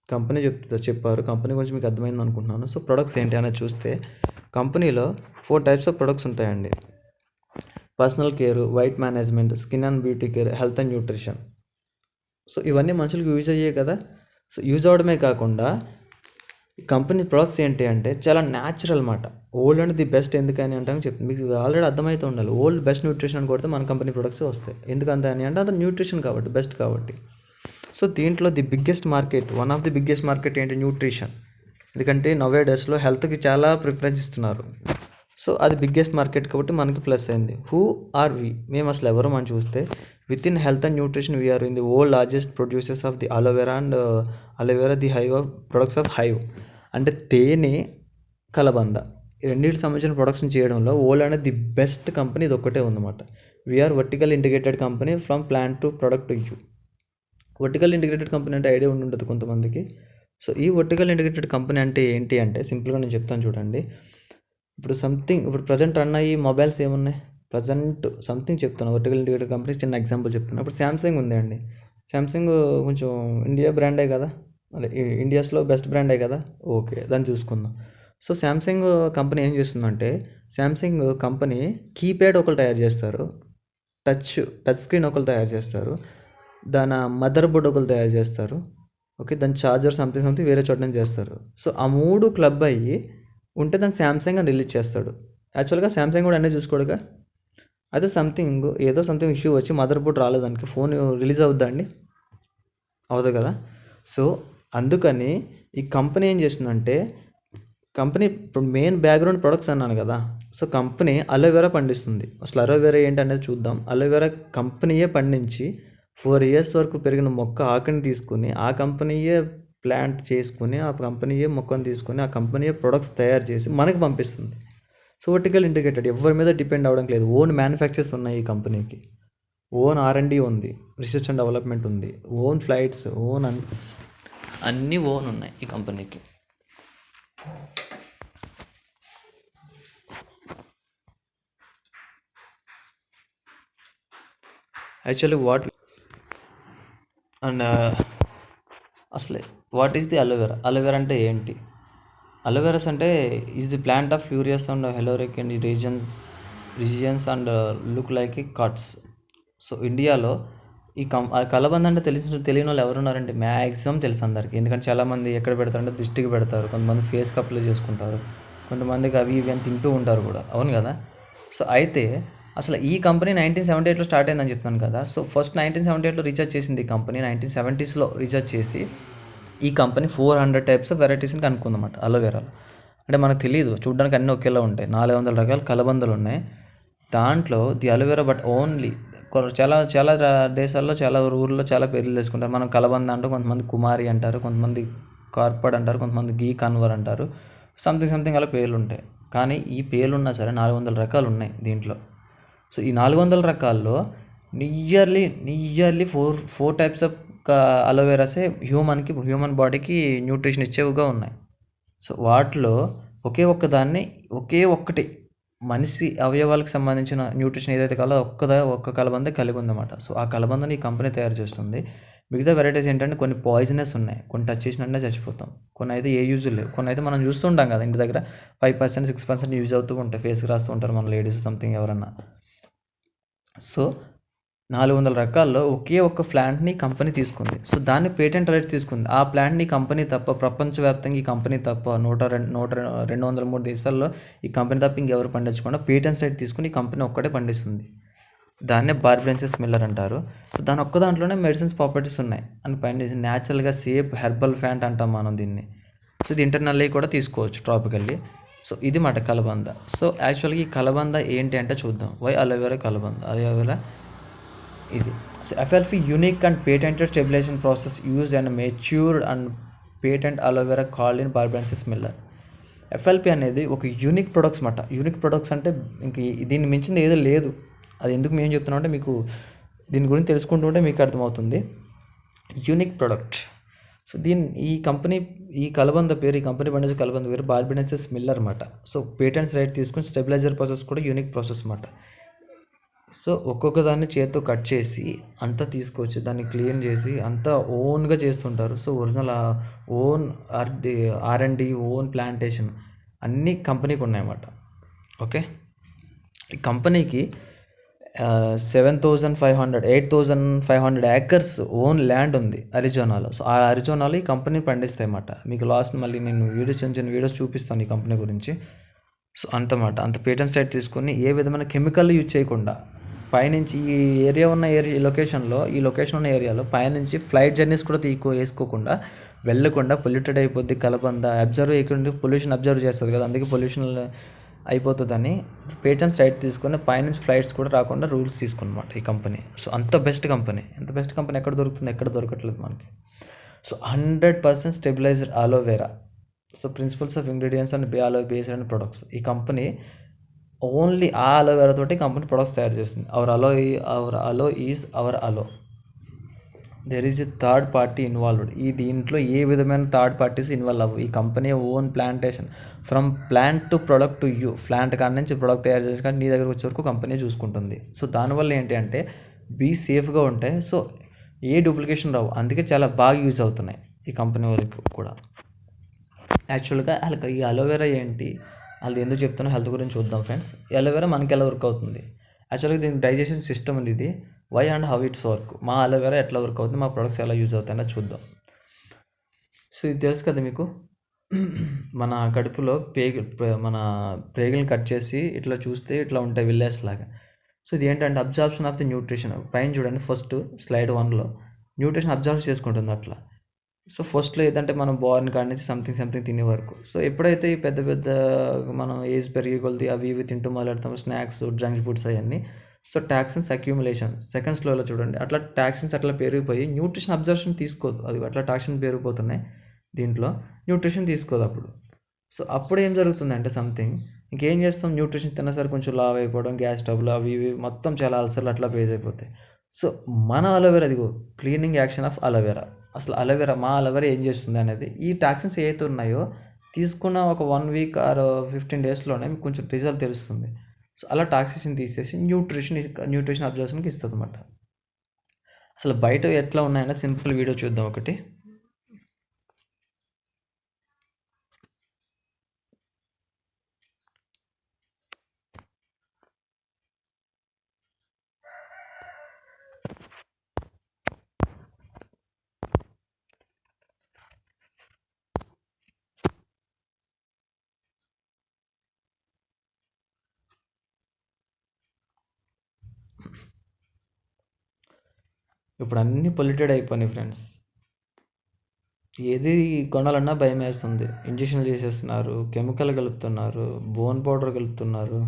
కంపెనీ చెప్పారు. కంపెనీ గురించి మీకు అర్థమైంది అనుకుంటున్నాను. సో ప్రొడక్ట్స్ ఏంటి అనేది చూస్తే కంపెనీలో 4 types ఆఫ్ ప్రొడక్ట్స్ ఉంటాయండి. Personal care, white management, skin and beauty care, health and nutrition. So ఇవన్నీ మనుషులకు యూజ్ అయ్యాయి కదా. సో యూజ్ అవడమే కాకుండా ఈ కంపెనీ ప్రొడక్ట్స్ ఏంటి అంటే చాలా న్యాచురల్ అన్నమాట. ఓల్డ్ అంటే ది బెస్ట్ ఎందుకని అంటే చెప్తుంది మీకు ఆల్రెడీ అర్థమవుతూ ఉండాలి. ఓల్డ్ బెస్ట్ న్యూట్రిషన్ కొడితే మన కంపెనీ ప్రొడక్ట్స్ వస్తాయి. ఎందుకంత అని అంటే అది న్యూట్రిషన్ కాబట్టి, బెస్ట్ కాబట్టి. సో దీంట్లో the biggest market, one of the biggest market ఏంటి, న్యూట్రిషన్. ఎందుకంటే నవే డేస్లో హెల్త్కి చాలా ప్రిఫరెన్స్ ఇస్తున్నారు. సో అది బిగ్గెస్ట్ మార్కెట్ కాబట్టి మనకి ప్లస్ అయింది. హూ ఆర్ వి, మేము అసలు ఎవరు మనం చూస్తే with in health and nutrition we're in the world largest producers of the aloe vera and aloe vera the hive of products of hive. అంటే తేనె, కలబంద ఈ రెండింటికి సంబంధించిన ప్రొడక్ట్స్ చేయడంలో వరల్డ్ అనేది ది బెస్ట్ కంపెనీ ఇది ఒక్కటే ఉందన్నమాట. We're vertical integrated company from plant to product to you. Vertical integrated company అంటే ఐడియా ఉంటుంది కొంతమందికి. సో ఈ వర్టికల్ ఇంటిగ్రేటెడ్ కంపెనీ అంటే ఏంటి అంటే సింపుల్గా నేను చెప్తాను చూడండి. ఇప్పుడు ప్రజెంట్ రన్ అయ్యి మొబైల్స్ ఏమున్నాయి, ప్రజెంట్ సంథింగ్ చెప్తాను. వర్టికల్ ఇంటిగ్రేటెడ్ కంపెనీ చిన్న ఎగ్జాంపుల్ చెప్తాను. ఇప్పుడు శాంసంగ్ ఉంది అండి. శాంసంగ్ కొంచెం ఇండియా బ్రాండే కదా, అదే ఇండియాస్లో బెస్ట్ బ్రాండే కదా. ఓకే, దాన్ని చూసుకుందాం. సో శాంసంగ్ కంపెనీ ఏం చేస్తుందంటే, శాంసంగ్ కంపెనీ కీప్యాడ్ ఒకరు తయారు చేస్తారు, టచ్ స్క్రీన్ ఒకరు తయారు చేస్తారు, దాని మదర్ బోర్డ్ ఒకరు తయారు చేస్తారు. ఓకే, దాని ఛార్జర్ సంథింగ్ వేరే చోట నుంచి చేస్తారు. సో ఆ 3 క్లబ్ అయ్యి ఉంటే దాన్ని శాంసంగ్ అని రిలీజ్ చేస్తాడు. యాక్చువల్గా శాంసంగ్ కూడా అన్నీ చూసుకోడుగా. అదే సంథింగ్ ఇష్యూ వచ్చి మదర్ బోర్డ్ రాలేదానికి ఫోన్ రిలీజ్ అవుద్దండి, అవదు కదా. సో అందుకని ఈ కంపెనీ ఏం చేస్తుందంటే, కంపెనీ ఇప్పుడు మెయిన్ బ్యాక్గ్రౌండ్ ప్రొడక్ట్స్ అన్నాను కదా. సో కంపెనీ అలోవెరా పండిస్తుంది. అసలు అలోవెరా ఏంటి అనేది చూద్దాం. అలోవెరా కంపెనీయే పండించి 4 years వరకు పెరిగిన మొక్క ఆకుని తీసుకుని ఆ కంపెనీయే ప్లాంట్ చేసుకుని ఆ కంపెనీయే మొక్కను తీసుకుని ఆ కంపెనీయే ప్రొడక్ట్స్ తయారు చేసి మనకి పంపిస్తుంది. సో వర్టికల్ ఇంటిగ్రేటెడ్, ఎవరి మీద డిపెండ్ అవ్వడం లేదు. ఓన్ మ్యానుఫ్యాక్చర్స్ ఉన్నాయి ఈ కంపెనీకి, ఓన్ R&D ఉంది, రీసెర్చ్ అండ్ డెవలప్మెంట్ ఉంది, ఓన్ ఫ్లైట్స్, అన్నీ ఓన్ ఉన్నాయి ఈ కంపెనీకి. యాక్చువల్లీ అండ్ అసలే what is the aloe vera? Aloe vera అంటే ఏంటి? అలోవెరాస్ అంటే is the plant of furious and హెలోరిక్ and regions and look like cuts. So ఇండియాలో ఈ కలబంద అంటే తెలియని వాళ్ళు ఎవరున్నారంటే మ్యాక్సిమం తెలుసు అందరికి. ఎందుకంటే చాలామంది ఎక్కడ పెడతారంటే దిష్టికి పెడతారు, కొంతమంది ఫేస్కి అప్లై చేసుకుంటారు, కొంతమందికి అవి ఇవి అని తింటూ ఉంటారు కూడా, అవును కదా. సో అయితే అసలు ఈ కంపెనీ 1978లో స్టార్ట్ అయిందని చెప్తాను కదా. సో ఫస్ట్ 1978లో రీసెర్చ్ చేసింది ఈ కంపెనీ. 1970స్లో రీసెర్చ్ చేసి ఈ కంపెనీ 400 టైప్స్ ఆఫ్ వెరైటీస్ని కనుక్కుందన్నమాట అలోవెరాలో. అంటే మనకు తెలియదు, చూడడానికి అన్నీ ఒకేలా ఉంటాయి. 400 రకాల కలబందలు ఉన్నాయి దాంట్లో. ది అలోవెరా బట్ ఓన్లీ చాలా చాలా దేశాల్లో, చాలా ఊర్లో చాలా పేర్లు తెలుసుకుంటారు. మనం కలబంద అంటూ కొంతమంది కుమారి అంటారు, కొంతమంది కార్పడ్ అంటారు, కొంతమంది గీ కన్వర్ అంటారు, సంథింగ్ అలా పేర్లు ఉంటాయి. కానీ ఈ పేర్లు ఉన్నా సరే 400 రకాలు ఉన్నాయి దీంట్లో. సో ఈ 400 రకాల్లో నియర్లీ ఫోర్ టైప్స్ ఆఫ్ అలోవెరాసే హ్యూమన్ బాడీకి న్యూట్రిషన్ ఇచ్చేవిగా ఉన్నాయి. సో వాటిలో ఒకే ఒక్కటి మనిషి అవయవాలకు సంబంధించిన న్యూట్రిషన్ ఏదైతే కావాలో ఒక్క కలబంద కలిగి ఉందన్నమాట. సో ఆ కలబందని ఈ కంపెనీ తయారు చేస్తుంది. మిగతా వెరైటీస్ ఏంటంటే కొన్ని పాయిజనస్ ఉన్నాయి, కొన్ని టచ్ చేసినట్టే చచ్చిపోతాం, కొన్ని అయితే ఏ యూజ్ లేవు, కొన్ని అయితే మనం చూస్తూ ఉంటాం కదా ఇంటి దగ్గర 5%, 6% యూజ్ అవుతూ ఉంటాయి, ఫేస్కి రాస్తూ ఉంటారు మన లేడీస్ సంథింగ్ ఎవరన్నా. సో 400 రకాల్లో ఒకే ఒక్క ప్లాంట్ని కంపెనీ తీసుకుంది. సో దాన్ని పేటెంట్ రైట్ తీసుకుంది. ఆ ప్లాంట్ని కంపెనీ తప్ప, ప్రపంచవ్యాప్తంగా ఈ కంపెనీ తప్ప 203 దేశాల్లో ఈ కంపెనీ తప్ప ఇంకెవరు పండించకుండా పేటెంట్స్ రైట్ తీసుకుని ఈ కంపెనీ ఒక్కటే పండిస్తుంది. దాన్నే బార్బెరెన్సిస్ మిల్లర్ అంటారు. సో దాని ఒక్క దాంట్లోనే మెడిసిన్స్ ప్రాపర్టీస్ ఉన్నాయి అని పైన న్యాచురల్గా సేఫ్ హెర్బల్ ఫ్యాంట్ అంటాం మనం దీన్ని. సో ఇది ఇంటర్నల్లీ కూడా తీసుకోవచ్చు ట్రాపికల్లీ. సో ఇది మాట కలబంద. సో యాక్చువల్గా ఈ కలబంద ఏంటి అంటే చూద్దాం. వై అలోవెరా కలబంద? అలోవెరా ఇది. So FLP unique and patented stabilization process used and matured and patent aloe vera called in barbadensis Miller. FLP అనేది ఒక యూనిక్ ప్రొడక్ట్స్ మాట. యూనిక్ ప్రొడక్ట్స్ అంటే ఇంక దీన్ని మించింది ఏదో లేదు. అది ఎందుకు మేము చెప్తున్నాం అంటే మీకు దీని గురించి తెలుసుకుంటుంటే మీకు అర్థమవుతుంది. Unique product. సో ఈ కంపెనీ ఈ కంపెనీ పండించే కలబంద పేరు బార్బెరెన్సిస్ మిల్లర్ అన్నమాట. సో పేటెంట్స్ రైట్ తీసుకుని స్టెబిలైజర్ ప్రాసెస్ కూడా యూనిక్ ప్రాసెస్ అన్నమాట. సో ఒక్కొక్క దాన్ని చేతితో కట్ చేసి అంతా తీసుకొచ్చి దాన్ని క్లీన్ చేసి అంతా ఓన్గా చేస్తుంటారు. So original own R&D own plantation అన్నీ కంపెనీకి ఉన్నాయన్నమాట. ఓకే, ఈ కంపెనీకి 8,500 ఏకర్స్ ఓన్ ల్యాండ్ ఉంది అరిజోనాలో. సో ఆ అరిజోనాలో ఈ కంపెనీ పండిస్తాయి అన్నమాట. మీకు లాస్ట్ మళ్ళీ నేను చిన్న వీడియోస్ చూపిస్తాను ఈ కంపెనీ గురించి. సో అంత పేటెంట్స్ రైట్ తీసుకొని ఏ విధమైన కెమికల్ యూజ్ చేయకుండా పైనుంచి ఈ లొకేషన్ ఉన్న ఏరియాలో పైనుంచి ఫ్లైట్ జర్నీస్ కూడా వేసుకోకుండా వెళ్ళకుండా పొల్యూటెడ్ అయిపోద్ది కలబంద. అబ్జర్వ్ చేయకుండా పొల్యూషన్ అబ్జర్వ్ చేస్తుంది కదా, అందుకే పొల్యూషన్ అయిపోతుందని పేటెంట్స్ రైట్ తీసుకొని పైనుంచి ఫ్లైట్స్ కూడా రాకుండా రూల్స్ తీసుకున్నమాట ఈ కంపెనీ. సో అంత బెస్ట్ కంపెనీ ఎక్కడ దొరుకుతుంది? ఎక్కడ దొరకట్లేదు మనకి. So 100% stabilised aloe vera. So principles of ingredients and based and products. ఈ కంపెనీ ఓన్లీ ఆ అలోవెరా తోటి కంపెనీ ప్రొడక్ట్స్ తయారు చేస్తుంది. Our aloe is our aloe. There is a third party involved. దీంట్లో ఏ విధమైన థర్డ్ పార్టీస్ ఇన్వాల్వ్ అవ్వవు. ఈ company own plantation from plant to product to you. Plant కాడ నుంచి ప్రొడక్ట్ తయారు చేసి కానీ నీ దగ్గరకు వచ్చే వరకు కంపెనీ చూసుకుంటుంది. సో దానివల్ల ఏంటి అంటే సేఫ్గా ఉంటాయి. సో ఏ డూప్లికేషన్ రావు, అందుకే చాలా బాగా యూజ్ అవుతున్నాయి ఈ కంపెనీ వరకు కూడా. యాక్చువల్గా ఈ అలోవెరా ఏంటి, అది ఎందుకు చెప్తున్నా హెల్త్ గురించి చూద్దాం ఫ్రెండ్స్. ఈ అలోవెరా మనకి ఎలా వర్క్ అవుతుంది? యాక్చువల్గా దీని డైజెషన్ సిస్టమ్ ఉంది. ఇది why and how it's work. మా అలోవెరా ఎట్లా వర్క్ అవుతుంది, మా ప్రొడక్ట్స్ ఎలా యూజ్ అవుతాయని చూద్దాం. సో ఇది తెలుసు కదా మీకు, మన కడుపులో మన ప్రేగులను కట్ చేసి ఇట్లా చూస్తే ఇట్లా ఉంటాయి విల్లేస్ లాగా. సో ఇది ఏంటంటే అబ్జార్ప్షన్ ఆఫ్ ది న్యూట్రిషన్. పైన చూడండి ఫస్ట్ స్లైడ్ 1లో న్యూట్రిషన్ అబ్జర్వ్ చేసుకుంటుంది అట్లా. సో ఫస్ట్లో ఏదంటే మనం బార్న్ కాడి నుంచి సంథింగ్ తినే వరకు. సో ఎప్పుడైతే ఈ పెద్ద మనం ఏజ్ పెరిగే కొలది అవి ఇవి తింటూ మొదలెడతాం, స్నాక్స్ జంక్ ఫుడ్స్ అవన్నీ. సో టాక్సిన్స్ అక్యూములేషన్ సెకండ్ స్లోలో చూడండి, అట్లా టాక్సిన్స్ అట్లా పెరిగిపోయి న్యూట్రిషన్ అబ్జర్ప్షన్ తీసుకోదు. అది అట్లా టాక్సిన్స్ పెరిగిపోతున్నాయి దీంట్లో, న్యూట్రిషన్ తీసుకోదు అప్పుడు. సో అప్పుడు ఏం జరుగుతుందంటే ఇంకేం చేస్తాం, న్యూట్రిషన్ తిన్నసరి కొంచెం లావ్ అయిపోవడం, గ్యాస్ ట్రబుల్ అవి ఇవి మొత్తం చాలా అల్సర్లు అట్లా పేజ్ అయిపోతాయి. సో మన అలోవెరా అదిగో క్లీనింగ్ యాక్షన్ ఆఫ్ అలోవెరా. అసలు అలోవెరా మా అలోవెరా ఏం చేస్తుంది అనేది ఈ టాక్సిన్స్ ఏవైతే ఉన్నాయో తీసుకున్న ఒక 1 వీక్ ఆర్ 15 డేస్లోనే మీకు కొంచెం రిజల్ట్ తెలుస్తుంది. సో అలా టాక్సిన్ తీసేసి న్యూట్రిషన్ అబ్జర్వేషన్కి ఇస్తుంది అనమాట. అసలు బయట ఎట్లా ఉన్నాయన్న సింపుల్ వీడియో చూద్దాం ఒకటి. ఇప్పుడు అన్నీ పొల్యూటెడ్ అయిపోయినాయి ఫ్రెండ్స్. ఏది కొనాలన్నా భయం వేస్తుంది. ఇంజక్షన్లు చేసేస్తున్నారు, కెమికల్ కలుపుతున్నారు, బోన్ పౌడర్ కలుపుతున్నారు.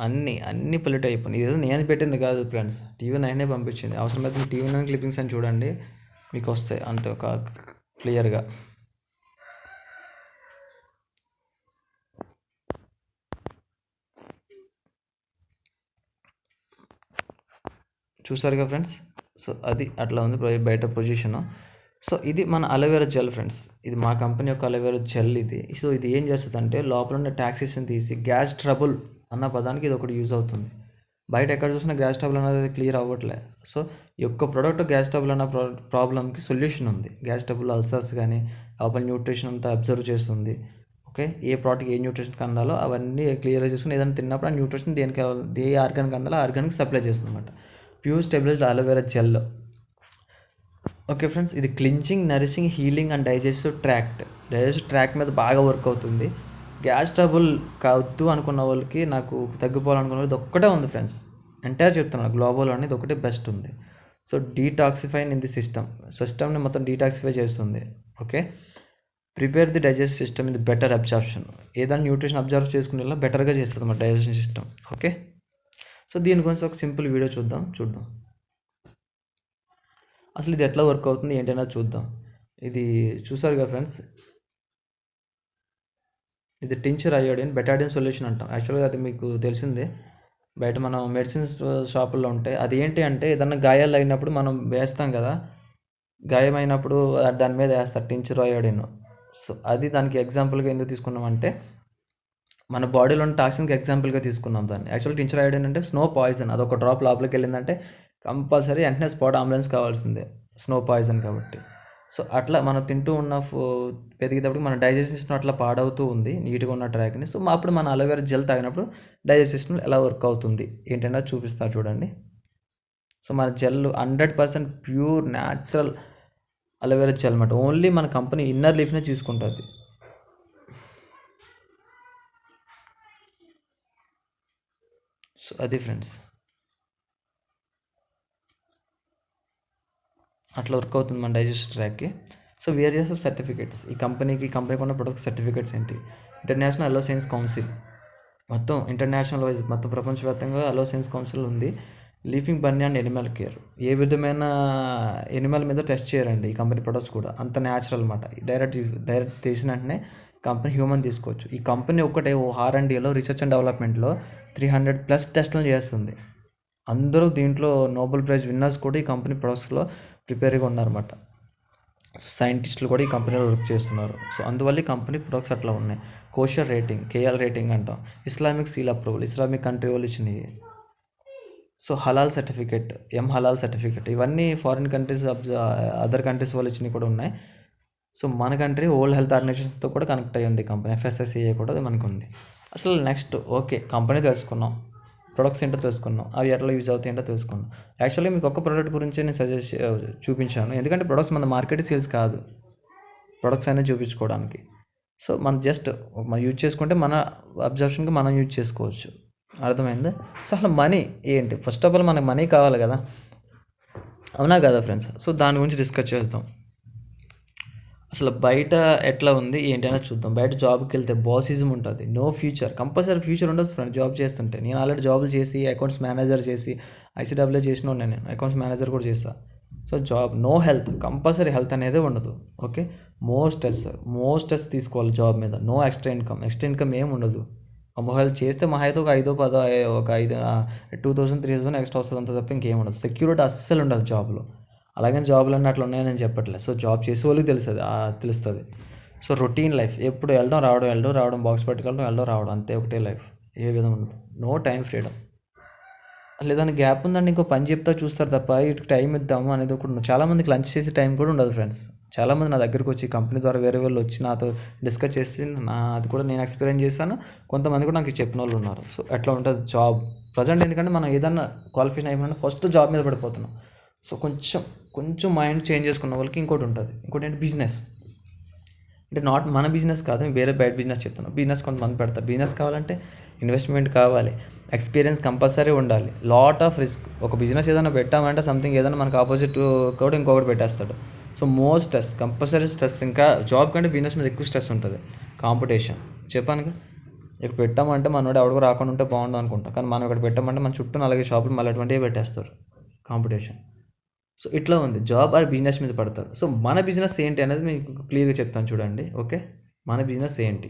అన్నీ పొల్యూట్ అయిపోయినాయి. ఇదేదో నేను పెట్టింది కాదు ఫ్రెండ్స్, TV9 పంపించింది. అవసరమైతే TV9 క్లిప్పింగ్స్ అని చూడండి, మీకు వస్తాయి అంటే ఒక క్లియర్గా. చూసారుగా ఫ్రెండ్స్. సో అది అట్లా ఉంది బయట పొజిషన్. సో ఇది మన అలోవెరా జెల్ ఫ్రెండ్స్. ఇది మా కంపెనీ యొక్క అలోవెరా జెల్ ఇది. సో ఇది ఏం చేస్తుంది అంటే లోపల ఉన్న టాక్సిషన్ తీసి గ్యాస్ ట్రబుల్ అన్న పదానికి ఇది ఒకటి యూజ్ అవుతుంది. బయట ఎక్కడ చూసినా గ్యాస్ ట్రబుల్ అనేది క్లియర్ అవ్వట్లే. సో ఈ యొక్క ప్రోడక్ట్ గ్యాస్ ట్రబుల్ అన్న ప్రాబ్లమ్కి సొల్యూషన్ ఉంది. గ్యాస్ ట్రబుల్, అల్సర్స్ కానీ లోపల న్యూట్రిషన్ అంతా అబ్జర్వ్ చేస్తుంది. ఓకే, ఏ ప్రోడక్ట్కి ఏ న్యూట్రిషన్ అందాలో అవన్నీ క్లియర్గా చూసుకుని ఏదైనా తిన్నప్పుడు ఆ న్యూట్రిషన్ దేనికి ఏ ఆర్గానికి అందాలో ఆ ఆర్గానికి సప్లై చేస్తుంది అనమాట. Pure stabilized aloe vera gel. Okay friends, ఇది cleansing, nourishing, healing and digestive tract మీద బాగా వర్క్ అవుతుంది. గ్యాస్ ట్రబుల్ కావద్దు అనుకున్న వాళ్ళకి, నాకు తగ్గిపోవాలనుకున్న వాళ్ళకి ఒక్కటే ఉంది ఫ్రెండ్స్. ఎంటైర్ చెప్తున్నాను, గ్లోబల్ అనేది ఒకటే బెస్ట్ ఉంది. సో డీటాక్సిఫైన్ ఇన్ ది సిస్టమ్ని మొత్తం డీటాక్సిఫై చేస్తుంది. Okay, prepare the digest system ఇది బెటర్ అబ్జార్ప్షన్. ఏదైనా న్యూట్రిషన్ అబ్జర్వ్ చేసుకునేలా బెటర్గా చేస్తుంది మన డైజెషన్ సిస్టమ్. ఓకే, సో దీని గురించి ఒక సింపుల్ వీడియో చూద్దాం. అసలు ఇది ఎట్లా వర్క్ అవుతుంది ఏంటైనా చూద్దాం. ఇది చూసారు కదా ఫ్రెండ్స్, ఇది టించర్ అయోడిన్ బెటాడిన్ సొల్యూషన్ అంటాం. యాక్చువల్గా అది మీకు తెలిసిందే, బయట మనం మెడిసిన్స్ షాపుల్లో ఉంటాయి. అది ఏంటి అంటే ఏదన్నా గాయాలు అయినప్పుడు మనం వేస్తాం కదా, గాయమైనప్పుడు దాని మీద వేస్తారు టించర్ అయోడిన్. సో అది దానికి ఎగ్జాంపుల్గా ఎందుకు తీసుకున్నామంటే మన బాడీలో ఉన్న టాక్సిన్కి ఎగ్జాంపుల్గా తీసుకున్నాం దాన్ని. యాక్చువల్ టించర్ అయోడిన్ అంటే స్నో పాయిజన్. అదొక డ్రాప్ లోపలికి వెళ్ళిందంటే కంపల్సరీ వెంటనే స్పాట్ అంబులెన్స్ కావాల్సిందే, స్నో పాయిజన్ కాబట్టి. సో అట్లా మనం తింటూ ఉన్న పెరిగేటప్పుడు మన డైజెషన్ సిస్టమ్ అట్లా పాడవుతూ ఉంది నీట్గా ఉన్న ట్రాక్ని. సో అప్పుడు మన అలోవెరా జెల్ తాగినప్పుడు డైజెషన్ సిస్టమ్ ఎలా వర్క్ అవుతుంది ఏంటంటే చూపిస్తా చూడండి. సో మన gel 100% pure natural aloe vera gel అనమాట. ఓన్లీ మన కంపెనీ ఇన్నర్ లీఫ్నే తీసుకుంటుంది. సో అది ఫ్రెండ్స్, అట్లా వర్క్ అవుతుంది మన డైజెషన్ ట్రాక్కి. సో వేరియస్ ఆఫ్ సర్టిఫికేట్స్ ఈ కంపెనీకి ఉన్న ప్రొడక్ట్ సర్టిఫికేట్స్ ఏంటి? ఇంటర్నేషనల్ అలో సైన్స్ కౌన్సిల్, మొత్తం ఇంటర్నేషనల్ వైజ్ మొత్తం ప్రపంచవ్యాప్తంగా అలో సైన్స్ కౌన్సిల్ ఉంది. Leaping bunny and animal care, ఏ విధమైన ఎనిమల్ మీద టెస్ట్ చేయరండి ఈ కంపెనీ ప్రొడక్ట్స్ కూడా, అంత న్యాచురల్ అనమాట. డైరెక్ట్ తీసిన వెంటనే కంపెనీ హ్యూమన్ తీసుకోవచ్చు. ఈ కంపెనీ ఒకటే R&Dలో రీసెర్చ్ అండ్ డెవలప్మెంట్లో 300+ టెస్టులు చేస్తుంది. అందరూ దీంట్లో నోబెల్ ప్రైజ్ విన్నర్స్ కూడా ఈ కంపెనీ ప్రొడక్ట్స్లో ప్రిపేర్గా ఉన్నారన్నమాట. సైంటిస్టులు కూడా ఈ కంపెనీలో వర్క్ చేస్తున్నారు. సో అందువల్ల ఈ కంపెనీ ప్రొడక్ట్స్ అట్లా ఉన్నాయి. కోషర్ రేటింగ్, KL రేటింగ్ అంటాం. Islamic seal approval, Islamic country వాళ్ళు ఇచ్చినవి. సో హలాల్ సర్టిఫికేట్, హలాల్ సర్టిఫికేట్, ఇవన్నీ ఫారిన్ కంట్రీస్, అదర్ కంట్రీస్ వాళ్ళు ఇచ్చినవి కూడా ఉన్నాయి. సో మన కంట్రీ వరల్డ్ హెల్త్ ఆర్గనైజేషన్తో కూడా కనెక్ట్ అయ్యి ఉంది కంపెనీ, FSSAI కూడా మనకు ఉంది. అసలు నెక్స్ట్ ఓకే, కంపెనీ తెలుసుకున్నాం, ప్రొడక్ట్స్ ఏంటో తెలుసుకున్నాం, అవి ఎట్లా యూజ్ అవుతాయి ఏంటో తెలుసుకున్నాం. యాక్చువల్లీ మీకు ఒక్క ప్రోడక్ట్ గురించి నేను చూపించాను, ఎందుకంటే ప్రొడక్ట్స్ మన మార్కెట్ సేల్స్ కాదు, ప్రొడక్ట్స్ అనేది చూపించుకోవడానికి. సో మనం జస్ట్ మనం యూజ్ చేసుకుంటే మన అబ్జర్వేషన్కి మనం యూజ్ చేసుకోవచ్చు. అర్థమైందా? సో అసలు మనీ ఏంటి? ఫస్ట్ ఆఫ్ ఆల్ మనకు మనీ కావాలి కదా, అవునా కదా ఫ్రెండ్స్? సో దాని గురించి డిస్కస్ చేద్దాం. అసలు బయట ఎట్లా ఉంది ఏంటైనా చూద్దాం. బయట జాబ్కి వెళ్తే బాసిజం ఉంటుంది, నో ఫ్యూచర్, కంపల్సరీ ఫ్యూచర్ ఉండదు ఫ్రెండ్ జాబ్ చేస్తుంటే. నేను ఆల్రెడీ జాబులు చేసి అకౌంట్స్ మేనేజర్ చేసి ICAA చేసిన నేను అకౌంట్స్ మేనేజర్ కూడా చేస్తాను. So job, no health, compulsory health అనేది ఉండదు. ఓకే, మోస్ట్ స్ట్రెస్ తీసుకోవాలి జాబ్ మీద. నో ఎక్స్ట్రా ఇన్కమ్ ఏమి ఉండదు. ఒకవేళ చేస్తే మహా అయితే ఒక 5-10 ఒక 2,000-3,000 ఎక్స్ట్రా వస్తుంది అంత తప్ప ఇంకేం ఉండదు. సెక్యూరిటీ అస్సలు ఉండదు జాబ్లో. అలాగని జాబ్లు అన్నీ అట్లా ఉన్నాయని నేను చెప్పట్లేదు. సో జాబ్ చేసే వాళ్ళకి తెలుస్తుంది. సో రొటీన్ లైఫ్, ఎప్పుడు వెళ్ళడం రావడం, బాక్స్ పట్టుకెళ్ళడం, వెళ్ళడం రావడం, అంతే ఒకటే లైఫ్. ఏ విధంగా ఉండదు. No time freedom. లేదని గ్యాప్ ఉందండి ఇంకో పని చెప్తా చూస్తారు తప్ప ఇటు టైం ఇద్దాము అనేది ఒకటి ఉండదు. చాలామందికి లంచ్ చేసే టైం కూడా ఉండదు ఫ్రెండ్స్. చాలామంది నా దగ్గరికి వచ్చి కంపెనీ ద్వారా వేరే వాళ్ళు వచ్చి నాతో డిస్కస్ చేసి అది కూడా నేను ఎక్స్పీరియన్స్ చేశాను. కొంతమంది కూడా నాకు చెప్పిన వాళ్ళు ఉన్నారు. సో అట్లా ఉంటుంది జాబ్ ప్రజెంట్. ఎందుకంటే మనం ఏదన్నా క్వాలిఫికేషన్ అయిపోయినా ఫస్ట్ జాబ్ మీద పడిపోతున్నాం. సో కొంచెం మైండ్ చేంజ్ చేసుకున్న వాళ్ళకి ఇంకోటి ఉంటుంది. ఇంకోటి ఏంటి, బిజినెస్. అంటే నాట్ మన బిజినెస్ కాదు, వేరే బయట బిజినెస్ చెప్తున్నాను. బిజినెస్ కొంతమంది పెడతారు. బిజినెస్ కావాలంటే ఇన్వెస్ట్మెంట్ కావాలి, ఎక్స్పీరియన్స్ కంపల్సరీ ఉండాలి, లాట్ ఆఫ్ రిస్క్. ఒక బిజినెస్ ఏదైనా పెట్టామంటే సంథింగ్ ఏదైనా మనకు ఆపోజిట్ కూడా ఇంకొకటి పెట్టేస్తాడు. So most stress, compulsory stress. ఇంకా జాబ్ కంటే బిజినెస్ మీద ఎక్కువ స్ట్రెస్ ఉంటుంది. కాంపిటీషన్ చెప్పాను. ఇక్కడ పెట్టామంటే మనోడు ఎవడికో రాకుండా ఉంటే బాగుండు అనుకుంటాం. కానీ మనం ఇక్కడ పెట్టామంటే మన చుట్టూ 4 షాపులు మళ్ళీ అటువంటివి పెట్టేస్తారు. కాంపిటీషన్. సో ఇట్లా ఉంది. జాబ్ ఆర్ బిజినెస్ మీద పడతారు. సో మన బిజినెస్ ఏంటి అనేది మీకు క్లియర్గా చెప్తాను చూడండి. ఓకే, మన బిజినెస్ ఏంటి?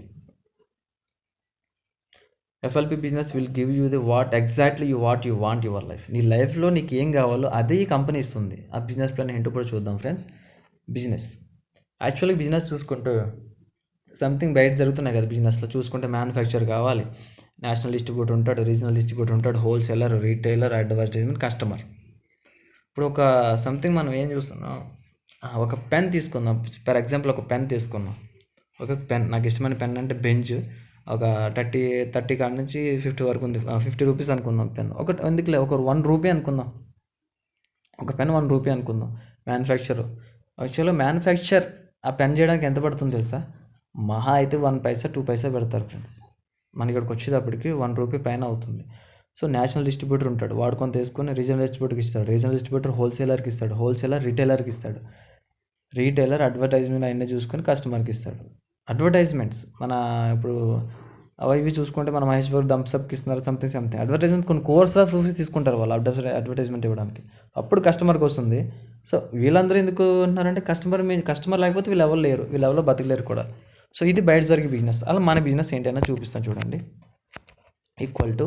FLP business will give you the exactly you want your life. నీ లైఫ్లో నీకు ఏం కావాలో అదే ఈ కంపెనీ ఇస్తుంది. ఆ బిజినెస్ ప్లాన్ ఏంటో కూడా చూద్దాం ఫ్రెండ్స్. యాక్చువల్గా బిజినెస్ చూసుకుంటూ సంథింగ్ బయట జరుగుతున్నాయి కదా బిజినెస్లో. చూసుకుంటే మ్యానుఫ్యాక్చర్ కావాలి, నేషనల్ డిస్ట్రిబ్యూటర్ ఉంటాడు, రీజనల్ డిస్ట్రిబ్యూటర్ ఉంటాడు, హోల్సేలర్, రీటైలర్, అడ్వర్టైజ్మెంట్, కస్టమర్. ఇప్పుడు ఒక సంథింగ్ మనం ఏం చూస్తున్నాం, ఒక పెన్ తీసుకుందాం. ఫర్ ఎగ్జాంపుల్ ఒక పెన్ తీసుకున్నాం. ఒక పెన్, నాకు ఇష్టమైన పెన్ అంటే బెంచ్. ఒక 30 కాడ నుంచి 50 వరకు ఉంది. 50 రూపీస్ అనుకుందాం పెన్. ఎందుకులే ఒక 1 రూపీ అనుకుందాం. ఒక పెన్ 1 రూపీ అనుకుందాం. మ్యానుఫ్యాక్చర్ ఆ పెన్ చేయడానికి ఎంత పడుతుంది తెలుసా? మహా అయితే 1 పైసా 2 పైసా పెడతారు ఫ్రెండ్స్. మన ఇక్కడికి వచ్చేటప్పటికి 1 రూపీ పైన అవుతుంది. సో నేషనల్ డిస్ట్రిబ్యూటర్ ఉంటాడు, వాడు కొంత తీసుకొని రీజనల్ డిస్ట్రిబ్యూటర్కి ఇస్తాడు, రీజనల్ డిస్ట్రిబ్యూటర్ హోల్సేలర్కి ఇస్తాడు, హోల్సేలర్ రీటైలర్కి ఇస్తాడు, రీటైలర్ అడ్వర్టైజ్మెంట్ అన్నీ చూసుకొని కస్టమర్కి ఇస్తాడు. అడ్వర్టైజ్మెంట్స్ మన ఇప్పుడు అవి చూసుకుంటే మన మహేష్ బాబు థమ్స్అప్కి ఇస్తున్నారు, సంథింగ్ అడ్వర్టైజ్మెంట్ కొన్ని కోర్స్ ఆఫ్ రూపీస్ తీసుకుంటారు వాళ్ళు అడ్వర్టైజ్మెంట్ ఇవ్వడానికి. అప్పుడు కస్టమర్కి వస్తుంది. సో వీళ్ళందరూ ఎందుకు అంటున్నారంటే కస్టమర్ లేకపోతే వీళ్ళు ఎవరు బతకలేరు కూడా. సో ఇది బయట జరిగే బిజినెస్. అలా మన బిజినెస్ ఏంటైనా చూపిస్తాను చూడండి. Equal to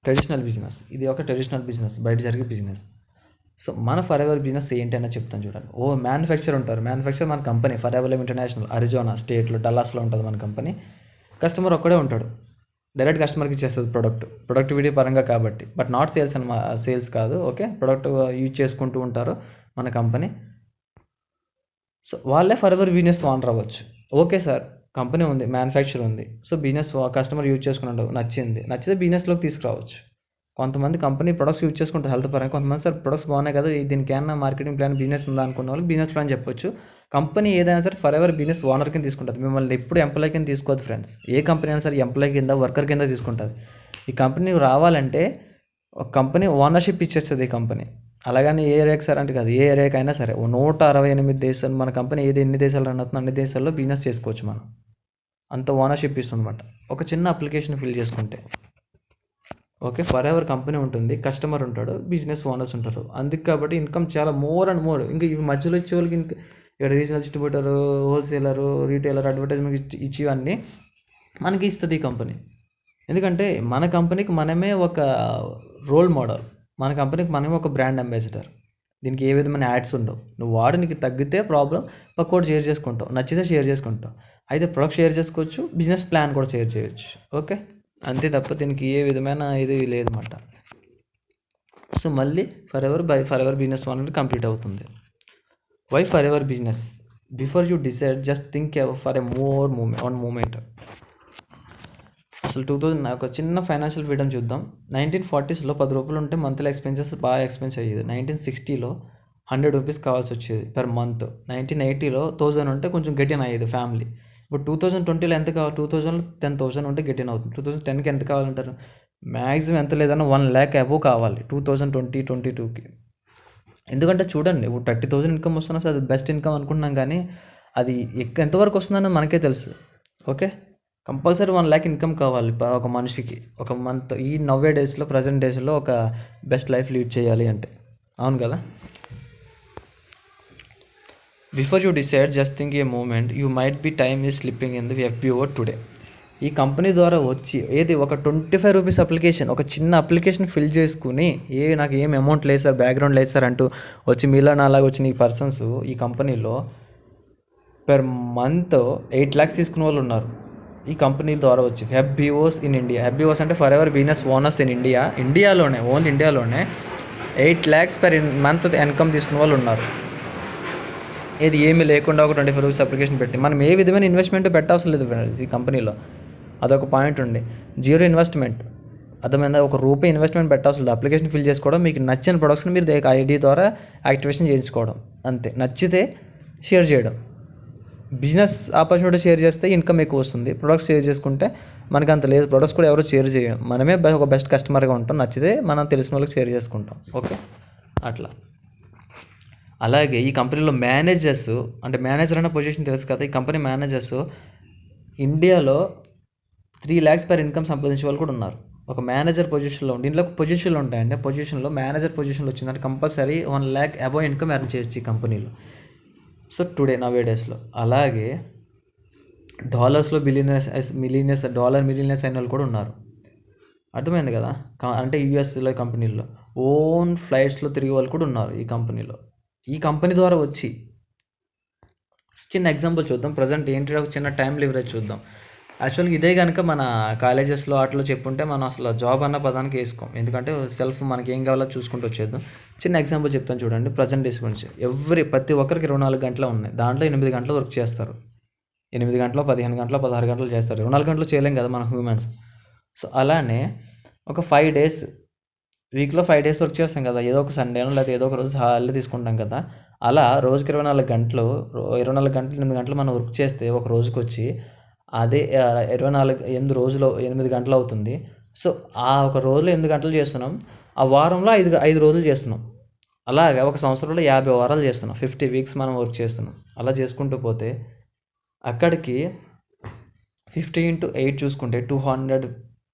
traditional business. ఇది ఒక ట్రెడిషనల్ బిజినెస్, బయట జరిగే బిజినెస్. సో మన ఫర్ ఎవర్ బిజినెస్ ఏంటైనా చెప్తాను చూడండి. మ్యానుఫ్యాక్చర్ ఉంటారు. మ్యానుఫ్యాక్చర్ మన company for ever international, Arizona స్టేట్లో డల్లాస్లో ఉంటుంది మన కంపెనీ. కస్టమర్ ఒక్కడే ఉంటాడు, డైరెక్ట్ కస్టమర్కి ఇచ్చేస్తుంది ప్రొడక్టివిటీ పరంగా కాబట్టి. బట్ నాట్ సేల్స్ కాదు. ఓకే, ప్రొడక్ట్ యూజ్ చేసుకుంటూ ఉంటారు మన కంపెనీ. సో వాళ్ళే ఫర్ ఎవర్ బిజినెస్ ఓనర్ అవ్వచ్చు. ఓకే సార్, కంపెనీ ఉంది, మ్యానుఫ్యాక్చర్ ఉంది, సో బిజినెస్ కస్టమర్ యూజ్ చేసుకున్నాడు, నచ్చితే బిజినెస్లోకి తీసుకురావచ్చు. కొంతమంది కంపెనీ ప్రొడక్ట్స్ యూజ్ చేసుకుంటారు హెల్త్ పరంగా. కొంతమంది సార్ ప్రొడక్ట్స్ బాగున్నాయి కదా, దీనికి ఏమన్నా మార్కెటింగ్ ప్లాన్ బిజినెస్ ఉందా అనుకున్న వాళ్ళు బిజినెస్ ప్లాన్ చెప్పొచ్చు. కంపెనీ ఏదైనా సరే ఫర్ ఎవర్ బిజినెస్ ఓనర్ కింద తీసుకుంటుంది. మిమ్మల్ని ఎప్పుడు ఎంప్లాయ్ కింద తీసుకోవద్దు ఫ్రెండ్స్. ఏ కంపెనీ అయినా సరే ఎంప్లాయ్ కింద, వర్కర్ కింద తీసుకుంటుంది. ఈ కంపెనీ రావాలంటే ఒక కంపెనీ ఓనర్షిప్ ఇచ్చేస్తుంది ఈ కంపెనీ. అలాగని ఏ ఏరియాకి సార్ అంటే కాదు, ఏ ఏరియాకి అయినా సరే 168 దేశాలు మన కంపెనీ ఎన్ని దేశాలు రన్ అవుతుందో అన్ని దేశాల్లో బిజినెస్ చేసుకోవచ్చు మనం. అంత ఓనర్షిప్ ఇస్తుంది అనమాట. ఒక చిన్న అప్లికేషన్ ఫిల్ చేసుకుంటే. ఓకే, ఫర్ ఎవర్ కంపెనీ ఉంటుంది, కస్టమర్ ఉంటాడు, బిజినెస్ ఓనర్స్ ఉంటారు. అందుకు కాబట్టి ఇన్కమ్ చాలా మోర్ అండ్ మోర్. ఇంకా ఇవి మధ్యలో ఇచ్చే వాళ్ళకి ఇక్కడ regional distributor, wholesaler, retailer, advertisement ఇచ్చేవన్నీ మనకి ఇస్తుంది ఈ కంపెనీ. ఎందుకంటే మన కంపెనీకి మనమే ఒక రోల్ మోడల్, మన కంపెనీకి మనమే ఒక బ్రాండ్ అంబాసిడర్. దీనికి ఏ విధమైన యాడ్స్ ఉండవు. నువ్వు వాడు నీకు తగ్గితే ప్రాబ్లం పక్కోటి షేర్ చేసుకుంటావు, నచ్చితే షేర్ చేసుకుంటావు. అయితే ప్రొడక్ట్ షేర్ చేసుకోవచ్చు, బిజినెస్ ప్లాన్ కూడా షేర్ చేయొచ్చు. ఓకే, అంతే తప్ప దీనికి ఏ విధమైన ఇది లేదన్నమాట. సో మళ్ళీ ఫర్ ఎవర్ బిజినెస్ అనేది కంప్లీట్ అవుతుంది. Why Forever business? Before you decide just think for a moment. అసలు 2000 ఒక చిన్న ఫైనాన్షియల్ ఫ్రీడమ్ చూద్దాం. 1940స్లో 10 రూపాయలు ఉంటే మంత్లీ ఎక్స్పెన్సెస్ బాగా ఎక్స్పెన్స్ అయ్యేది. 1960లో 100 రూపీస్ కావాల్సి వచ్చేది పర్ మంత్. 1980లో 1000 ఉంటే కొంచెం గెటిన్ అయ్యేది ఫ్యామిలీ. ఇప్పుడు 2020లో ఎంత కావాలి? 2000లో 10,000 ఉంటే గెటిన్ అవుతుంది. 2010కి ఎంత కావాలంటారు? మ్యాక్సిమం ఎంత లేదన్నా 1 lakh అబోవ్ కావాలి 2022కి. ఎందుకంటే చూడండి, ఇప్పుడు 30,000 ఇన్కమ్ వస్తున్నా సార్ అది బెస్ట్ ఇన్కమ్ అనుకుంటున్నాం, కానీ అది ఎంతవరకు వస్తుందని మనకే తెలుసు. ఓకే, కంపల్సరీ 1 lakh ఇన్కమ్ కావాలి ఒక మనిషికి ఒక మంత్. ఈ డేస్లో ప్రజెంట్ డేస్లో ఒక బెస్ట్ లైఫ్ లీడ్ చేయాలి అంటే. అవును కదా? Before you decide just think a moment you might be time is slipping in the FBO today. ఈ కంపెనీ ద్వారా వచ్చి ఏది ఒక 25 రూపీస్ అప్లికేషన్, ఒక చిన్న అప్లికేషన్ ఫిల్ చేసుకుని నాకు ఏం అమౌంట్ లేదు సార్, బ్యాక్గ్రౌండ్ లేదు సార్ అంటూ వచ్చి మీలా నాలాగా వచ్చిన ఈ పర్సన్స్ ఈ కంపెనీలో పెర్ మంత్ 8 lakhs తీసుకునే వాళ్ళు ఉన్నారు ఈ కంపెనీల ద్వారా వచ్చి. FBOs ఇన్ ఇండియా, FBOs అంటే for ever business owners in India, only ఇండియాలోనే 8 lakhs per మంత్ ఇన్కమ్ తీసుకునే వాళ్ళు ఉన్నారు. ఇది ఏమీ లేకుండా ఒక 25 రూపీస్ అప్లికేషన్ పెట్టి మనం ఏ విధమైన ఇన్వెస్ట్మెంట్ పెట్టవసరం లేదు ఈ కంపెనీలో. అదొక పాయింట్ ఉండి, జీరో ఇన్వెస్ట్మెంట్, అర్థమైందా? ఒక రూపాయి ఇన్వెస్ట్మెంట్ పెట్టవసరం లేదు. అప్లికేషన్ ఫిల్ చేసుకోవడం, మీకు నచ్చిన ప్రొడక్ట్స్ని మీరు ఐడి ద్వారా యాక్టివేషన్ చేయించుకోవడం అంతే. నచ్చితే షేర్ చేయడం, బిజినెస్ ఆపర్చునిటీ షేర్ చేస్తే ఇన్కమ్ ఎక్కువ వస్తుంది. ప్రొడక్ట్స్ షేర్ చేసుకుంటే మనకు అంత లేదు, ప్రొడక్ట్స్ కూడా ఎవరు షేర్ చేయడం, మనమే ఒక బెస్ట్ కస్టమర్గా ఉంటాం, నచ్చితే మనం తెలిసిన వాళ్ళకి షేర్ చేసుకుంటాం. ఓకే, అట్లా. అలాగే ఈ కంపెనీలో మేనేజర్స్, అంటే మేనేజర్ అనే పొజిషన్ తెలుసు కదా, ఈ కంపెనీ మేనేజర్స్ ఇండియాలో 3 lakhs per ఇన్కమ్ సంపాదించే వాళ్ళు కూడా ఉన్నారు. ఒక మేనేజర్ పొజిషన్లో ఉండి, దీంట్లో పొజిషన్లు ఉంటాయండి, పొజిషన్లో మేనేజర్ పొజిషన్లో వచ్చిందంటే compulsory 1 lakh above income earn చేయొచ్చు ఈ కంపెనీలో. సో టుడే నవేడేస్లో. అలాగే డాలర్స్లో మిలియనర్స్ అయిన వాళ్ళు కూడా ఉన్నారు. అర్థమైంది కదా? అంటే యూఎస్లో కంపెనీల్లో ఓన్ ఫ్లైట్స్లో తిరిగే వాళ్ళు కూడా ఉన్నారు ఈ కంపెనీలో. ఈ కంపెనీ ద్వారా వచ్చి చిన్న ఎగ్జాంపుల్ చూద్దాం. ప్రజెంట్ ఏంటి, ఒక చిన్న టైం లివరేజ్ చూద్దాం. యాక్చువల్గా ఇదే కనుక మన కాలేజెస్లో అట్లా చెప్పుంటే మనం అసలు జాబ్ అన్న పదానికి వేసుకోం, ఎందుకంటే సెల్ఫ్ మనకి ఏం కావాలో చూసుకుంటూ వచ్చేద్దాం. చిన్న ఎగ్జాంపుల్ చెప్తాను చూడండి. ప్రజెంట్ డేస్ గురించి ప్రతి ఒక్కరికి 24 గంటలు ఉన్నాయి, దాంట్లో 8 గంటలు వర్క్ చేస్తారు. 8 గంటలు, 15 గంటలు, 16 గంటలు చేస్తారు. 24 గంటలు చేయలేం కదా మనం హ్యూమన్స్. సో అలానే ఒక 5 days వీక్లో 5 days వర్క్ చేస్తాం కదా, ఏదో ఒక సండేనో లేదా ఏదో ఒక రోజు హాలిడే తీసుకుంటాం కదా. అలా రోజుకి 24 గంటలు, 8 గంటలు మనం వర్క్ చేస్తే ఒక రోజుకి వచ్చి అదే 8 రోజులు 8 గంటలు అవుతుంది. సో ఆ ఒక రోజులో 8 గంటలు చేస్తున్నాం, ఆ వారంలో 5 రోజులు చేస్తున్నాం. అలాగా ఒక సంవత్సరంలో 50 వారాలు చేస్తున్నాం, 50 weeks మనం వర్క్ చేస్తున్నాం. అలా చేసుకుంటూ పోతే అక్కడికి 50 into 8 చూసుకుంటే 200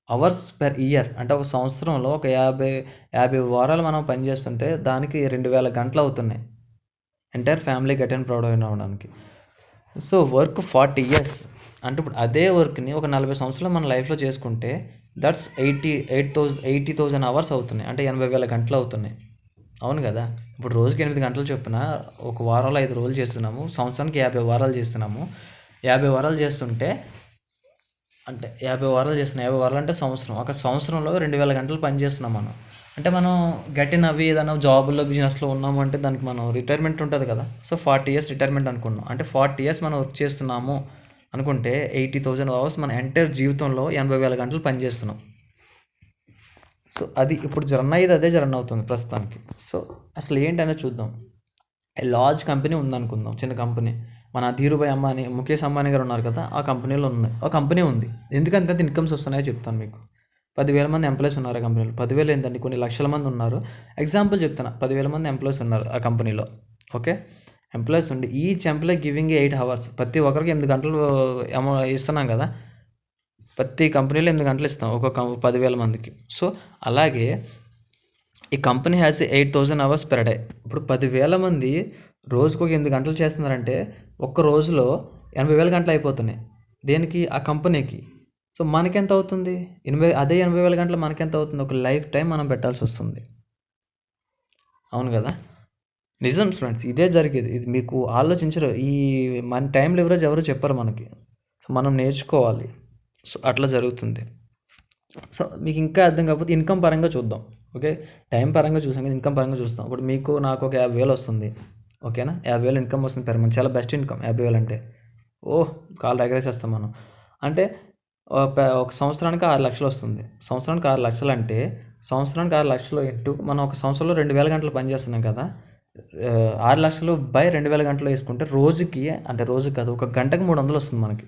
hours per year, అంటే ఒక సంవత్సరంలో ఒక 50 వారాలు మనం పనిచేస్తుంటే దానికి 2000 గంటలు అవుతున్నాయి entire family get and proud అవ్వడానికి. సో వర్క్ 40 years అంటే ఇప్పుడు అదే వర్క్ని ఒక 40 సంవత్సరాలు మన లైఫ్లో చేసుకుంటే దట్స్ 80,000 hours అవుతున్నాయి, అంటే 80,000 గంటలు అవుతున్నాయి. అవును కదా? ఇప్పుడు రోజుకి 8 గంటలు చొప్పున ఒక వారంలో 5 రోజులు చేస్తున్నాము, సంవత్సరానికి 50 వారాలు చేస్తున్నాము. 50 వారాలు చేస్తుంటే అంటే 50 వారాలు అంటే సంవత్సరం, ఒక సంవత్సరంలో 2000 గంటలు పని చేస్తున్నాం మనం. అంటే మనం గట్టిన అవి ఏదైనా జాబుల్లో బిజినెస్లో ఉన్నాము అంటే దానికి మనం రిటైర్మెంట్ ఉంటుంది కదా. సో 40 years రిటైర్మెంట్ అనుకున్నాం, అంటే 40 years మనం వర్క్ చేస్తున్నాము అనుకుంటే 80,000 hours మన ఎంటైర్ జీవితంలో 80,000 గంటలు పని చేస్తున్నాం. సో అది ఇప్పుడు అదే జర్న్ అవుతుంది ప్రస్తుతానికి. సో అసలు ఏంటనేది చూద్దాం. లార్జ్ కంపెనీ ఉందనుకుందాం, చిన్న కంపెనీ, మన ధీరుభాయ్ అంబానీ, ముఖేష్ అంబానీ గారు ఉన్నారు కదా, ఆ కంపెనీలో ఒక కంపెనీ ఉంది. ఎందుకంటే ఇన్కమ్స్ వస్తున్నాయో చెప్తాను మీకు. 10,000 మంది ఎంప్లాయీస్ ఉన్నారు ఆ కంపెనీలో. 10,000 ఏంటండి, కొన్ని లక్షల మంది ఉన్నారు. ఎగ్జాంపుల్ చెప్తాను, 10,000 మంది ఎంప్లాయీస్ ఉన్నారు ఆ కంపెనీలో. ఓకే, ఎంప్లాయీస్ ఉండి ఈచ్ ఎంప్లాయీ గివింగ్ 8 hours, ప్రతి ఒక్కరికి 8 గంటలు ఇస్తున్నాం కదా, ప్రతి కంపెనీలో 8 గంటలు ఇస్తాం ఒక్కొక్క 10,000 మందికి. సో అలాగే ఈ company has 8,000 hours per day. ఇప్పుడు 10,000 మంది రోజుకు ఒక 8 గంటలు చేస్తున్నారంటే ఒక్క రోజులో 80,000 గంటలు అయిపోతున్నాయి. దేనికి? ఆ కంపెనీకి. సో మనకెంత అవుతుంది? అదే 80,000 గంటలు మనకెంత అవుతుంది? ఒక లైఫ్ టైం మనం పెట్టాల్సి వస్తుంది. అవును కదా? నిజం ఫ్రెండ్స్, ఇదే జరిగేది. ఇది మీకు ఆలోచించరు, ఈ మన టైం లివరేజ్ ఎవరు చెప్పరు మనకి. సో మనం నేర్చుకోవాలి. సో అట్లా జరుగుతుంది. సో మీకు ఇంకా అర్థం కాకపోతే ఇన్కమ్ పరంగా చూద్దాం. ఓకే, టైం పరంగా చూసాం కదా, ఇన్కమ్ పరంగా చూస్తాం. ఇప్పుడు మీకు నాకు ఒక 50,000 వస్తుంది, ఓకేనా? 50,000 ఇన్కమ్ వస్తుంది పెర్ మంత్, చాలా బెస్ట్ ఇన్కమ్ 50,000 అంటే. కాల్ ఎగరేసేస్తాం మనం. అంటే ఒక సంవత్సరానికి 6 లక్షలు వస్తుంది. సంవత్సరానికి 6 లక్షలు అంటే సంవత్సరానికి 6 లక్షలు ఇంటూ మనం ఒక సంవత్సరంలో 2,000 గంటలు పనిచేస్తున్నాం కదా, 6 లక్షలు బై 2,000 గంటలు వేసుకుంటే రోజుకి, అంటే రోజుకి కాదు, ఒక గంటకు 300 వస్తుంది మనకి.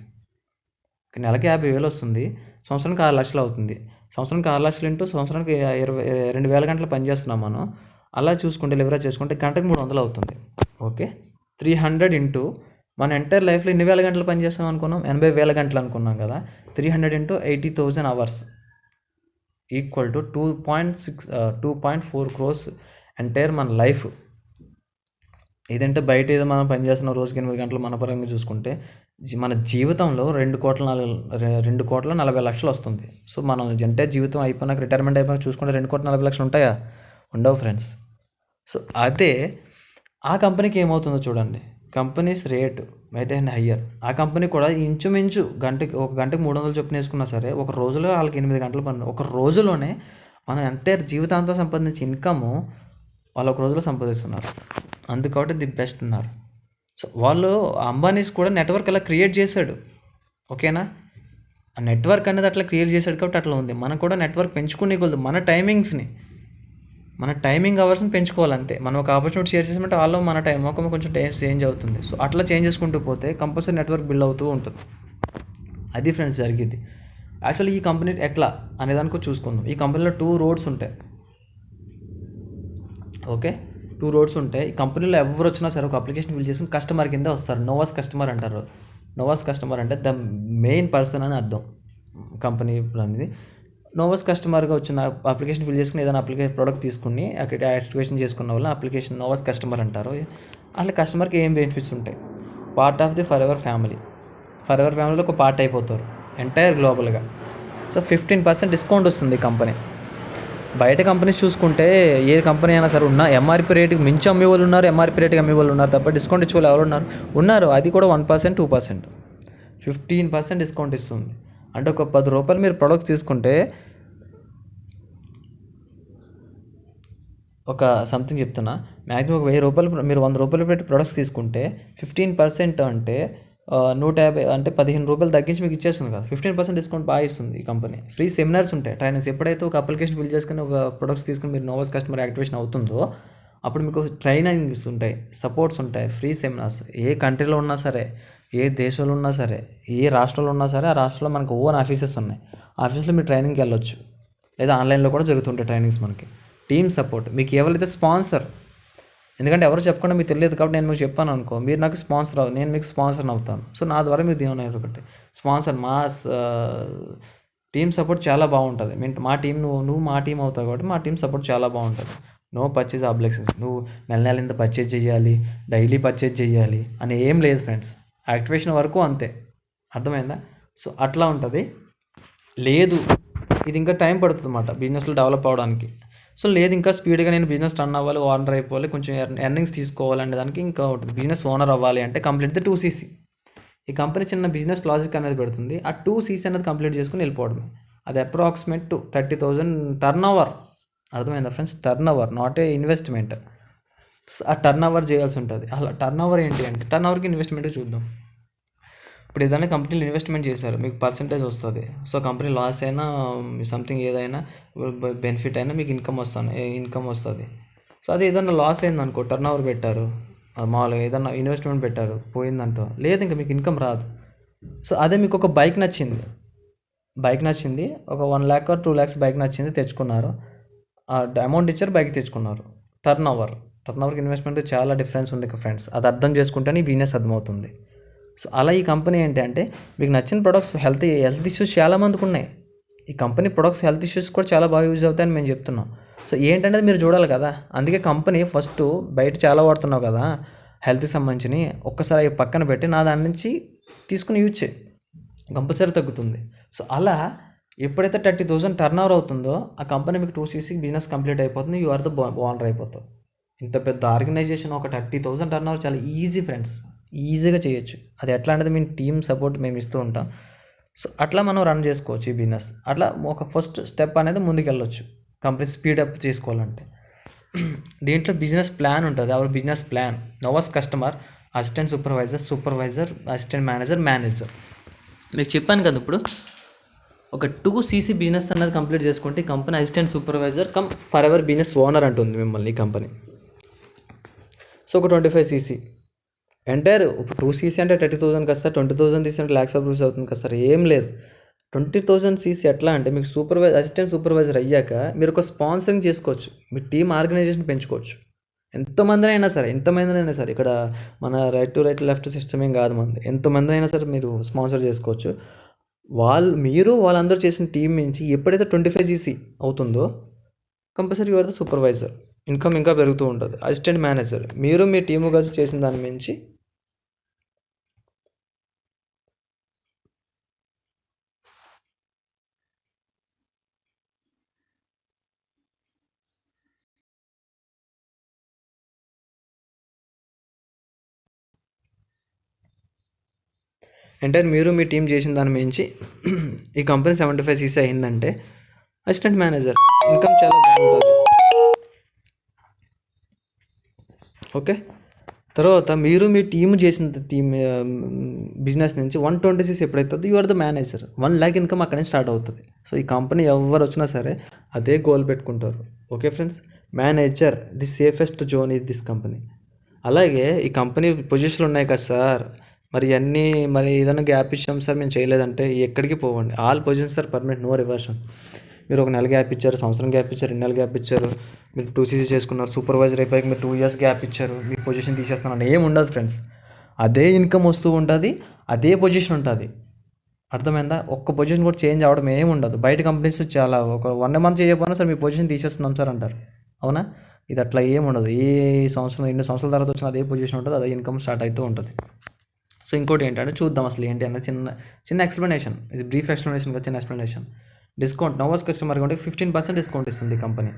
నెలకి 50,000 వస్తుంది, సంవత్సరానికి 6 లక్షలు అవుతుంది. సంవత్సరానికి 6 లక్షలు ఇంటూ సంవత్సరానికి 2,000 గంటలు పనిచేస్తున్నాం మనం. అలా చూసుకుంటే లివరేజ్ చేసుకుంటే గంటకు 300 అవుతుంది. ఓకే, 300 ఇంటూ మన ఎంటైర్ లైఫ్లో ఎన్ని వేల గంటలు పనిచేస్తాం అనుకున్నాం? 80,000 గంటలు అనుకున్నాం కదా. 300 into 80,000 hours equal to 2.4 crores entire మన లైఫ్. ఏదంటే బయట ఏదో మనం పని చేస్తున్నాం రోజుకి 8 గంటలు మన పరంగా చూసుకుంటే మన జీవితంలో 2,40,00,000 వస్తుంది. సో మనం అంటే జీవితం అయిపోయినాక రిటైర్మెంట్ అయిపోయినాక చూసుకుంటే 2,40,00,000 ఉంటాయా? ఉండవు ఫ్రెండ్స్. సో అదే ఆ కంపెనీకి ఏమవుతుందో చూడండి. Companies rate might and higher. ఆ కంపెనీ కూడా ఇంచుమించు ఒక గంటకి 300 చొప్పున వేసుకున్నా సరే ఒక రోజులో వాళ్ళకి 8 గంటల పని. ఒక రోజులోనే మనం ఎంటైర్ జీవితాంతం సంపాదించే ఇన్కమ్ వాళ్ళు ఒక రోజులో సంపాదిస్తున్నారు. అందుకబట్టి ది బెస్ట్ ఉన్నారు. సో వాళ్ళు అంబానీస్ కూడా నెట్వర్క్ అలా క్రియేట్ చేశాడు. ఓకేనా? ఆ నెట్వర్క్ అనేది అట్లా క్రియేట్ చేశాడు కాబట్టి అట్లా ఉంది. మనం కూడా నెట్వర్క్ పెంచుకునేకూడదు. మన టైమింగ్ అవర్స్ని పెంచుకోవాలి అంతే. మనం ఒక ఆపర్చునిటీ షేర్ చేసామంటే వాళ్ళు మన టైం కొంచెం టైం చేంజ్ అవుతుంది. సో అట్లా చేంజ్ చేసుకుంటూ పోతే కంపల్సరీ నెట్వర్క్ బిల్డ్ అవుతూ ఉంటుంది. అది ఫ్రెండ్స్ జరిగింది. యాక్చువల్లీ ఈ కంపెనీ ఎట్లా అనేదానికి చూసుకుందాం. ఈ కంపెనీలో 2 రోడ్స్ ఉంటాయి. ఓకే, 2 రోడ్స్ ఉంటాయి. ఈ కంపెనీలో ఎవరు వచ్చినా సరే ఒక అప్లికేషన్ ఫిల్ చేసుకుని కస్టమర్ కింద వస్తారు. నోవాస్ కస్టమర్ అంటారు. నోవాస్ కస్టమర్ అంటే ద మెయిన్ పర్సన్ అని అర్థం కంపెనీ అనేది. నోవాస్ కస్టమర్గా వచ్చిన అప్లికేషన్ ఫిల్ చేసుకుని ఏదైనా ప్రోడక్ట్ తీసుకుని అక్కడ యాక్టివేషన్ చేసుకున్న వల్ల అప్లికేషన్ నోవాస్ కస్టమర్ అంటారు. అట్లా కస్టమర్కి ఏం బెనిఫిట్స్ ఉంటాయి? Part of the for ever ఫ్యామిలీలో ఒక పార్ట్ అయిపోతారు ఎంటైర్ గ్లోబల్గా. సో 15% డిస్కౌంట్ వస్తుంది ఈ కంపెనీ. బయట కంపెనీస్ చూసుకుంటే ఏ కంపెనీ అయినా సరే ఎంఆర్పీ రేటుకి మించి అమ్మే వాళ్ళు ఉన్నారు, ఎంఆర్పీ రేటుకి అమ్మే వాళ్ళు ఉన్నారు తప్ప డిస్కౌంట్ ఇచ్చే వాళ్ళు ఎవరు ఉన్నారు? అది కూడా 1%, 2%, 15% డిస్కౌంట్ ఇస్తుంది. అంటే ఒక 10 రూపాయలు మీరు ప్రొడక్ట్స్ తీసుకుంటే ఒక సంథింగ్ చెప్తున్నా, మ్యాక్సిమం ఒక 1000 రూపాయలు మీరు 100 రూపాయలు పెట్టి ప్రొడక్ట్స్ తీసుకుంటే 15% అంటే 150 అంటే 15 రూపాయలు తగ్గించి మీకు ఇచ్చేస్తుంది కదా. 15% డిస్కౌంట్ బాగా ఇస్తుంది ఈ కంపెనీ. ఫ్రీ సెమినార్స్ ఉంటాయి, ట్రైనింగ్స్. ఎప్పుడైతే ఒక అప్లికేషన్ ఫిల్ చేసుకుని ఒక ప్రొడక్ట్స్ తీసుకుని మీరు నోవాస్ కస్టమర్ యాక్టివేషన్ అవుతుందో అప్పుడు మీకు ట్రైనింగ్స్ ఉంటాయి, సపోర్ట్స్ ఉంటాయి, ఫ్రీ సెమినార్స్. ఏ కంట్రీలో ఉన్నా సరే, ఏ దేశంలో ఉన్నా సరే, ఏ రాష్ట్రంలో ఉన్నా సరే ఆ రాష్ట్రంలో మనకు ఓన్ ఆఫీసెస్ ఉన్నాయి. ఆఫీస్లో మీరు ట్రైనింగ్కి వెళ్ళొచ్చు, లేదా ఆన్లైన్లో కూడా జరుగుతుంటాయి ట్రైనింగ్స్. మనకి టీమ్ సపోర్ట్. మీకు ఎవరైతే స్పాన్సర్, ఎందుకంటే ఎవరు చెప్పకుండా మీకు తెలియదు కాబట్టి నేను మీకు చెప్పాను అనుకో, మీరు నాకు స్పాన్సర్ నేను మీకు స్పాన్సర్ అవుతాను. సో నా ద్వారా మీరు దేవుని ఒకటి స్పాన్సర్. మా టీమ్ సపోర్ట్ చాలా బాగుంటుంది. మా టీం నువ్వు మా టీం అవుతావు కాబట్టి మా టీం సపోర్ట్ చాలా బాగుంటుంది. No purchase obligations. నువ్వు నెల ఇంత పర్చేజ్ చేయాలి, డైలీ పర్చేజ్ చేయాలి అని ఏం లేదు ఫ్రెండ్స్. యాక్టివేషన్ వరకు అంతే. అర్థమైందా? సో అట్లా ఉంటుంది. లేదు ఇది ఇంకా టైం పడుతుంది అన్నమాట బిజినెస్లో డెవలప్ అవ్వడానికి. సో లేదు ఇంకా స్పీడ్గా నేను బిజినెస్ రన్ అవ్వాలి, ఓనర్ అయిపోవాలి, కొంచెం ఎర్నింగ్స్ తీసుకోవాలనే దానికి ఇంకా ఉంటుంది. బిజినెస్ ఓనర్ అవ్వాలి అంటే కంప్లీట్ ది 2cc. ఈ కంపెనీ చిన్న బిజినెస్ లాజిక్ అనేది పెడుతుంది. ఆ 2cc అనేది కంప్లీట్ చేసుకుని వెళ్ళిపోవడమే. అది అప్రాక్సిమేట్ 30,000 టర్న్ ఓవర్. అర్థమైందా friends? Turn over, not a investment. ఆ టర్న్ ఓవర్ చేయాల్సి ఉంటుంది. అలా టర్న్ ఓవర్ ఏంటి అంటే, టర్న్ ఓవర్కి ఇన్వెస్ట్మెంట్ చూద్దాం. ఇప్పుడు ఏదైనా కంపెనీలు ఇన్వెస్ట్మెంట్ చేశారు, మీకు పర్సెంటేజ్ వస్తుంది. సో కంపెనీ లాస్ అయినా సంథింగ్ ఏదైనా బెనిఫిట్ అయినా మీకు ఇన్కమ్ వస్తుంది. సో అది ఏదైనా లాస్ అయింది అనుకో, టర్న్ ఓవర్ పెట్టారు, మామూలుగా ఏదైనా ఇన్వెస్ట్మెంట్ పెట్టారు, పోయిందంటో లేదు, ఇంకా మీకు ఇన్కమ్ రాదు. సో అదే మీకు ఒక బైక్ నచ్చింది, ఒక 1 lakh or 2 lakhs బైక్ నచ్చింది, తెచ్చుకున్నారు, అమౌంట్ ఇచ్చారు, బైక్ తెచ్చుకున్నారు. టర్న్ ఓవర్కి ఇన్వెస్ట్మెంట్ చాలా డిఫరెన్స్ ఉంది ఫ్రెండ్స్. అది అర్థం చేసుకుంటేనే ఈ బిజినెస్ అర్థమవుతుంది. సో అలా ఈ కంపెనీ ఏంటంటే మీకు నచ్చిన ప్రొడక్ట్స్, హెల్త్ ఇష్యూస్ చాలా మందికి ఉన్నాయి. ఈ కంపెనీ ప్రొడక్ట్స్ హెల్త్ ఇష్యూస్ కూడా చాలా బాగా యూజ్ అవుతాయని మేము చెప్తున్నాం. సో ఏంటంటే మీరు చూడాలి కదా. అందుకే కంపెనీ ఫస్ట్ బయట చాలా వాడుతున్నావు కదా హెల్త్కి సంబంధించి, ఒక్కసారి అవి పక్కన పెట్టి నా దాని నుంచి తీసుకుని యూజ్ చేయి, కంపల్సరీ తగ్గుతుంది. సో అలా ఎప్పుడైతే 30,000 టర్న్ ఓవర్ అవుతుందో ఆ కంపెనీ మీకు 2cc బిజినెస్ కంప్లీట్ అయిపోతుంది. యూ ఆర్ ద ఓనర్ అయిపోతావు. ఇంత పెద్ద ఆర్గనైజేషన్ ఒక 30,000 టర్న్ ఓవర్ చాలా ఈజీ ఫ్రెండ్స్, ఈజీగా చేయొచ్చు. అది ఎట్లా అనేది మేము టీమ్ సపోర్ట్ మేము ఇస్తూ ఉంటాం. సో అట్లా మనం రన్ చేసుకోవచ్చు ఈ బిజినెస్. అట్లా ఒక ఫస్ట్ స్టెప్ అనేది ముందుకు వెళ్ళొచ్చు కంపెనీ స్పీడప్ చేసుకోవాలంటే. దీంట్లో బిజినెస్ ప్లాన్ ఉంటుంది. Our business plan నోవాస్ customer, assistant supervisor, assistant manager. మీకు చెప్పాను కదా ఇప్పుడు ఒక 2cc బిజినెస్ అనేది కంప్లీట్ చేసుకుంటే company assistant supervisor come for ever business owner అంటుంది మిమ్మల్ని ఈ కంపెనీ. సో ఒక 25cc ఎంటైర్. ఇప్పుడు 2cc అంటే 30,000 కదా సార్, 20,000 తీసుకుంటే lakhs of rupees అవుతుంది కదా సార్. ఏం లేదు, 20,000cc ఎట్లా అంటే మీకు అసిస్టెంట్ సూపర్వైజర్ అయ్యాక మీరు ఒక స్పాన్సరింగ్ చేసుకోవచ్చు, మీ టీమ్ ఆర్గనైజేషన్ పెంచుకోవచ్చు. ఎంతమంది అయినా సరే ఇక్కడ మన రైట్ టు లెఫ్ట్ సిస్టమ్ ఏం కాదు మనది. ఎంతమంది అయినా సరే మీరు స్పాన్సర్ చేసుకోవచ్చు. వాళ్ళందరూ చేసిన టీం నుంచి ఎప్పుడైతే 25cc అవుతుందో compulsory you are the supervisor. Income ఇంకా పెరుగుతూ ఉంటుంది. అసిస్టెంట్ మేనేజర్, మీరు మీ టీము కలిసి చేసిన దాని మించి అంటే మీరు మీ టీం చేసిన దాని మించి ఈ కంపెనీ 75 అయిందంటే అసిస్టెంట్ మేనేజర్ ఇన్కమ్ చాలా బాగుంటుంది. ఓకే, తర్వాత మీరు మీ టీం చేసిన బిజినెస్ నుంచి 126 ఎప్పుడైతుందో you are the manager. 1 lakh income అక్కడే స్టార్ట్ అవుతుంది. సో ఈ కంపెనీ ఎవరు వచ్చినా సరే అదే గోల్ పెట్టుకుంటారు. Okay friends, manager the safest zone is this company. అలాగే ఈ కంపెనీ పొజిషన్లు ఉన్నాయి కదా సార్, మరి అన్నీ మరి ఏదైనా గ్యాప్ ఇచ్చాం సార్ మేము చేయలేదంటే ఎక్కడికి పోవండి. All positions sir permanent, no reversion. మీరు 1 నెల గ్యాప్ ఇచ్చారు, సంవత్సరం గ్యాప్ ఇచ్చారు, 2 నెలలు గ్యాప్ ఇచ్చారు, మీరు 2 CC చేసుకున్నారు, సూపర్వైజర్ అయిపోయాక మీరు 2 years గ్యాప్ ఇచ్చారు, మీ పొజిషన్ తీసేస్తున్నాను ఏం ఉండదు ఫ్రెండ్స్. అదే ఇన్కమ్ వస్తూ ఉంటుంది, అదే పొజిషన్ ఉంటుంది. అర్థమైందా? ఒక్క పొజిషన్ కూడా చేంజ్ అవ్వడం ఏమి ఉండదు. బయట కంపెనీస్ చాలా ఒక 1 month చేయకపోయినా సార్ మీ పొజిషన్ తీసేస్తున్నాం సార్ అంటారు. అవునా? ఇది అట్లా ఏమి ఉండదు. ఏ సంవత్సరం 2 సంవత్సరాల తర్వాత వచ్చిన అదే పొజిషన్ ఉంటుంది, అదే ఇన్కమ్ స్టార్ట్ అవుతూ ఉంటుంది. సో ఇంకోటి ఏంటంటే చూద్దాం అసలు ఏంటి అన్న చిన్న చిన్న ఎక్స్ప్లెనేషన్. ఇది బ్రీఫ్ ఎక్స్ప్లెనేషన్ కదా, చిన్న ఎక్స్ప్లెనేషన్. డిస్కౌంట్ నోవాస్ కస్టమర్ కొంటే 15% డిస్కౌంట్ ఇస్తుంది కంపెనీ.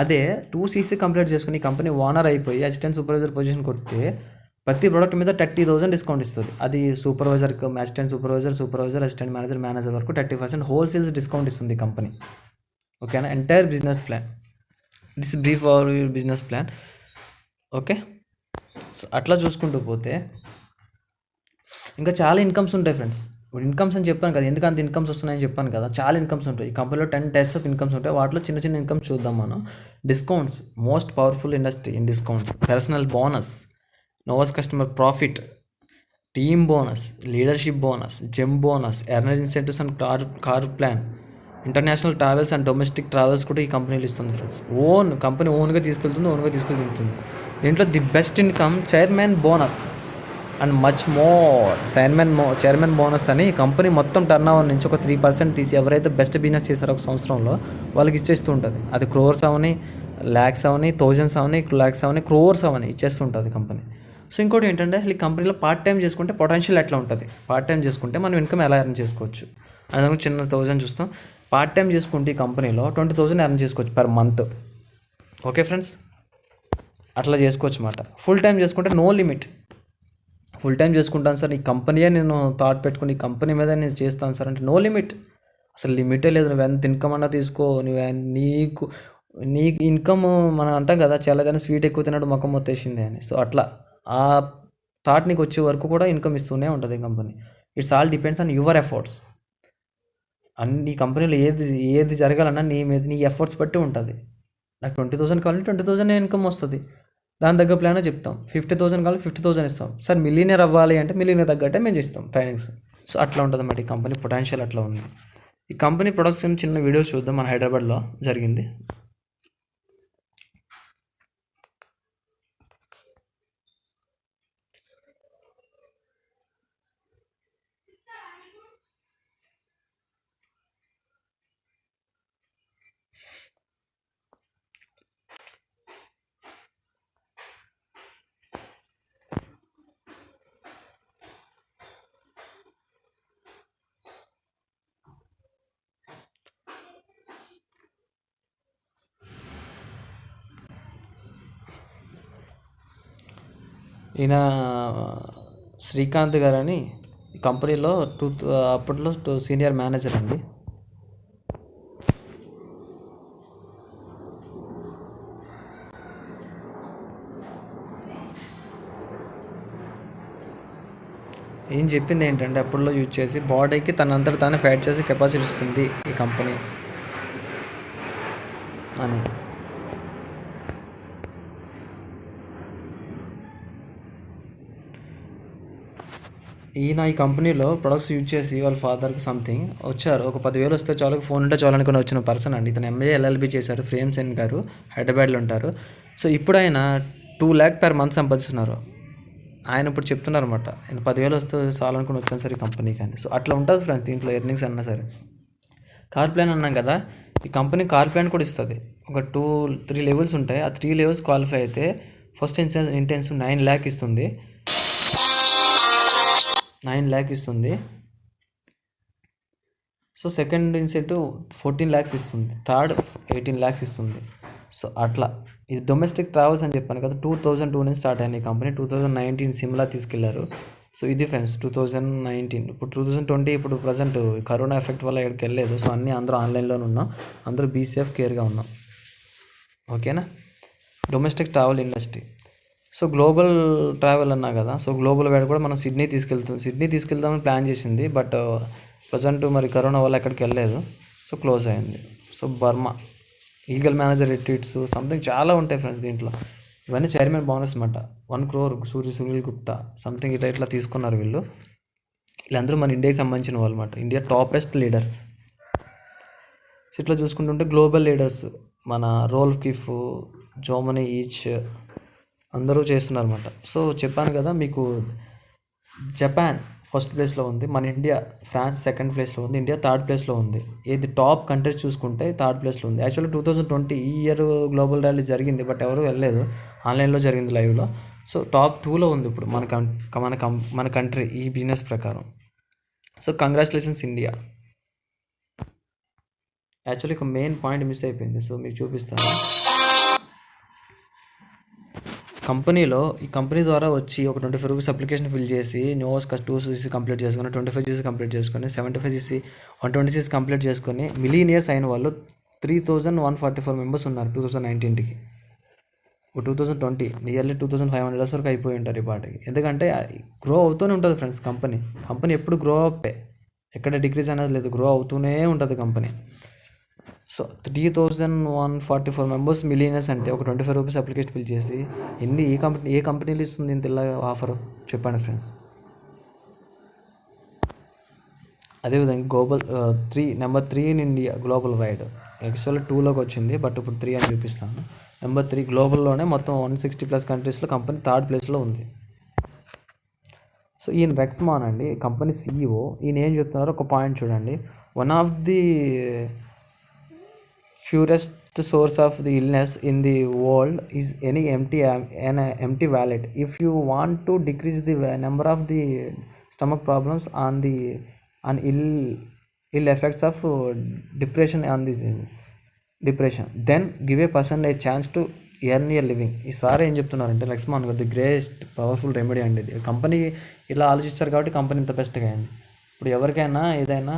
అదే 2 CC కంప్లీట్ చేసుకుని కంపెనీ ఓనర్ అయిపోయి అసిస్టెంట్ సూపర్వైజర్ పొజిషన్ కొడితే ప్రతి ప్రోడక్ట్ మీద 30,000 డిస్కౌంట్ ఇస్తుంది. అది సూపర్వైజర్కి, అసిస్టెంట్ సూపర్వైజర్, అసిస్టెంట్ మేనేజర్ వరకు 30% హోల్సేల్స్ డిస్కౌంట్ ఇస్తుంది కంపెనీ. ఓకేనా? Entire business plan, this brief our business plan. Okay, so అట్లా చూసుకుంటూ పోతే ఇంకా చాలా ఇన్కమ్స్ ఉంటాయి ఫ్రెండ్స్. ఇప్పుడు ఇన్కమ్స్ అని చెప్పాను కదా, ఎందుకంత ఇన్కమ్స్ వస్తున్నాయని చెప్పాను కదా, చాలా ఇన్కమ్స్ ఉంటాయి. ఈ కంపెనీలో 10 types ఆఫ్ ఇన్కమ్స్ ఉంటాయి. వాటిలో చిన్న చిన్న ఇన్కమ్స్ చూద్దాం మనం. Discounts, most powerful industry in discounts. Personal bonus, నోవాస్ customer profit, team bonus, leadership bonus, gem bonus, earner incentives and car plan, international travels and domestic travels కూడా ఈ కంపెనీలు ఇస్తుంది ఫ్రెండ్స్. కంపెనీ ఓన్గా తీసుకెళ్తుంది. దీంట్లో the best income chairman bonus and much more. Chairman bonus అని company మొత్తం turn over నుంచి ఒక 3% తీసి ఎవరైతే బెస్ట్ బిజినెస్ చేశారో ఒక సంవత్సరంలో వాళ్ళకి ఇచ్చేస్తూ ఉంటుంది. అది క్రోర్స్ అవని, ల్యాక్స్ అవని, థౌజండ్స్ అవని, ల్యాక్స్ అవని, క్రోర్స్ అవని ఇచ్చేస్తుంటుంది కంపెనీ. సో ఇంకోటి ఏంటంటే అసలు ఈ కంపెనీలో పార్ట్ టైం చేసుకుంటే పొటెన్షియల్ ఎట్లా ఉంటుంది, పార్ట్ టైం చేసుకుంటే మనం ఇన్కమ్ ఎలా ఎర్న్ చేసుకోవచ్చు అదే చిన్న 1000 చూస్తాం. పార్ట్ టైం చేసుకుంటే ఈ కంపెనీలో 20,000 ఎర్న్ చేసుకోవచ్చు పర్ మంత్. ఓకే ఫ్రెండ్స్, అట్లా చేసుకోవచ్చు అన్నమాట. ఫుల్ టైం చేసుకుంటే నో లిమిట్. ఫుల్ టైం చేసుకుంటాను సార్, ఈ కంపెనీయే నేను థాట్ పెట్టుకుని ఈ కంపెనీ మీద నేను చేస్తాను సార్ అంటే నో లిమిట్. అసలు లిమిటే లేదు. నువ్వు ఎంత ఇన్కమ్ అన్నా తీసుకో. నీకు ఇన్కమ్ మనం అంటాం కదా, చాలా ఏదైనా స్వీట్ ఎక్కువ తిన్నాడు మొఖం మొత్తేసింది అని. సో అట్లా ఆ థాట్ నీకు వచ్చే వరకు కూడా ఇన్కమ్ ఇస్తూనే ఉంటుంది ఈ company. It's all depends on your efforts. అన్ని కంపెనీలో ఏది జరగాలన్నా నీ ఎఫర్ట్స్ బట్టి ఉంటుంది. నాకు 20,000 కావాలంటే 20,000 ఇన్కమ్ వస్తుంది, దాని తగ్గ ప్లాన్ చెప్తాం. 50,000 కావాలి, 50,000 ఇస్తాం. సార్ మిలియనర్ అవ్వాలి అంటే మిలియనర్ తగ్గట్టే మేము ఇస్తాం ట్రైనింగ్స్. సో అట్లా ఉంటుంది అన్నమాట. ఈ కంపెనీ పొటెన్షియల్ అట్లా ఉంది. ఈ కంపెనీ ప్రొడక్ట్స్ చిన్న వీడియోస్ చూద్దాం. మన హైదరాబాద్లో జరిగింది. ఈయన శ్రీకాంత్ గారు అని కంపెనీలో అప్పట్లో సీనియర్ మేనేజర్ అండి. ఏం చెప్పింది ఏంటంటే అప్పట్లో యూజ్ చేసి బాడీకి తనంతట తానే ఫైట్ చేసి కెపాసిటీ ఇస్తుంది ఈ కంపెనీ అని. ఈయన ఈ కంపెనీలో ప్రొడక్ట్స్ యూజ్ చేసి వాళ్ళ ఫాదర్కి సంథింగ్ వచ్చారు. ఒక 10,000 వస్తే చాలు, ఫోన్ ఉంటే చాలు అనుకుని వచ్చిన పర్సన్ అండి. ఇతను MA LLB చేశారు. ఫ్రేమ్ సెన్ గారు హైదరాబాద్లో ఉంటారు. సో ఇప్పుడు ఆయన 2 lakh per month సంపాదిస్తున్నారు. ఆయన ఇప్పుడు చెప్తున్నారు అనమాట, ఆయన 10,000 వస్తే చాలు అనుకుని వచ్చాను సరే కంపెనీ కానీ. సో అట్లా ఉంటుంది ఫ్రెండ్స్ దీంట్లో ఎర్నింగ్స్ అన్నా సరే. కార్ ప్లాన్ అన్నాం కదా, ఈ కంపెనీ కార్ ప్లాన్ కూడా ఇస్తుంది. ఒక 2-3 లెవెల్స్ ఉంటాయి. ఆ 3 లెవెల్స్ క్వాలిఫై అయితే ఫస్ట్ ఇంటెన్సివ్ 9 lakh ఇస్తుంది. 9 lakh ఇస్తుంది. సో సెకండ్ ఇన్సెంటివ్ 14 lakhs ఇస్తుంది. థర్డ్ 18 lakhs ఇస్తుంది. సో అట్లా ఇది డొమెస్టిక్ ట్రావెల్స్ అని చెప్పాను కదా. 2002 నుంచి స్టార్ట్ అయిన ఈ కంపెనీ 2019 సిమ్లా తీసుకెళ్లారు. సో ఇది ఫ్రెండ్స్ 2019. ఇప్పుడు 2020 ఇప్పుడు ప్రజెంట్ కరోనా ఎఫెక్ట్ వల్ల ఎక్కడికి వెళ్ళలేదు. సో అన్నీ అందరూ ఆన్లైన్లోనే ఉన్నాం. అందరూ బీసీఎఫ్ కేర్గా ఉన్నాం. ఓకేనా. Domestic travel industry. So global travel అన్నా కదా. సో గ్లోబల్ వైడ్ కూడా మనం సిడ్నీ తీసుకెళ్దామని ప్లాన్ చేసింది. బట్ ప్రజెంట్ మరి కరోనా వల్ల ఎక్కడికి వెళ్ళలేదు. సో క్లోజ్ అయింది. So Burma eagle manager retreats something చాలా ఉంటాయి ఫ్రెండ్స్ దీంట్లో. ఇవన్నీ చైర్మన్ బోనస్ అనమాట. 1 crore సునీల్ గుప్తా సంథింగ్ ఇట్లా తీసుకున్నారు వీళ్ళు. వీళ్ళందరూ మన ఇండియాకి సంబంధించిన వాళ్ళు అనమాట. India toppest leaders. సో ఇట్లా చూసుకుంటుంటే గ్లోబల్ లీడర్స్ మన రోల్ఫ్ కిఫ్, జోమనీ ఈచ్ అందరూ చేస్తున్నారు అనమాట. సో చెప్పాను కదా మీకు, జపాన్ ఫస్ట్ ప్లేస్లో ఉంది, మన ఇండియా ఫ్రాన్స్ సెకండ్ ప్లేస్లో ఉంది, ఇండియా థర్డ్ ప్లేస్లో ఉంది. ఇది టాప్ కంట్రీస్ చూసుకుంటే థర్డ్ ప్లేస్లో ఉంది. యాక్చువల్లీ 2020 ఈ ఇయర్ గ్లోబల్ ర్యాలీ జరిగింది, బట్ ఎవరు వెళ్ళలేదు. ఆన్లైన్లో జరిగింది లైవ్లో. సో టాప్ 2లో ఉంది ఇప్పుడు మన కంట్రీ ఈ బిజినెస్ ప్రకారం. So congratulations India. యాక్చువల్లీ ఒక మెయిన్ పాయింట్ మిస్ అయిపోయింది. సో మీకు చూపిస్తాను. ఈ కంపెనీ ద్వారా వచ్చి ఒక 25 రూపీస్ అప్లికేషన్ ఫిల్ చేసి నోస్ 2cc కంప్లీట్ చేసుకొని 25cc కంప్లీట్ చేసుకొని 75cc 120cc కంప్లీట్ చేసుకొని మిలీనియర్స్ అయిన వాళ్ళు 3144 మెంబర్స్ ఉన్నారు 2019కి. 2020 నియర్లీ 2500 వరకు అయిపోయి ఉంటారు ఈ పాటికి. ఎందుకంటే గ్రో అవుతూనే ఉంటుంది ఫ్రెండ్స్. కంపెనీ ఎప్పుడు గ్రో అప్పే, ఎక్కడ డిక్రీజ్ అనేది లేదు, గ్రో అవుతూనే ఉంటుంది కంపెనీ. సో 3144 మెంబర్స్ మిలియనర్స్ అంటే ఒక 25 రూపీస్ అప్లికేషన్ ఫిల్ చేసి ఏ కంపెనీలు ఇస్తుంది ఇంత ఇలా ఆఫర్ చెప్పండి ఫ్రెండ్స్. అదేవిధంగా number 3 in India global wide. Actually 2లోకి వచ్చింది, బట్ ఇప్పుడు 3 అని చూపిస్తాను. నెంబర్ 3 గ్లోబల్లోనే మొత్తం 160+ కంట్రీస్లో కంపెనీ థర్డ్ ప్లేస్లో ఉంది. సో ఈయన రెక్స్మాన్ అండి, కంపెనీ CEO. ఈయన ఏం చెప్తున్నారో ఒక పాయింట్ చూడండి. One of the surest source of the illness in the world is any empty wallet. If you want to decrease the number of the stomach problems on ill effects of depression, then give a person a chance to earn a living. ఈ sir ఏం చెప్తున్నారంటే లక్ష్మణ్ గారు the greatest powerful remedy అండి ఇది. Company ఇలా ఆలోచించారు కాబట్టి company ఇంత బెస్ట్గా అయింది. ఇప్పుడు ఎవరికైనా ఏదైనా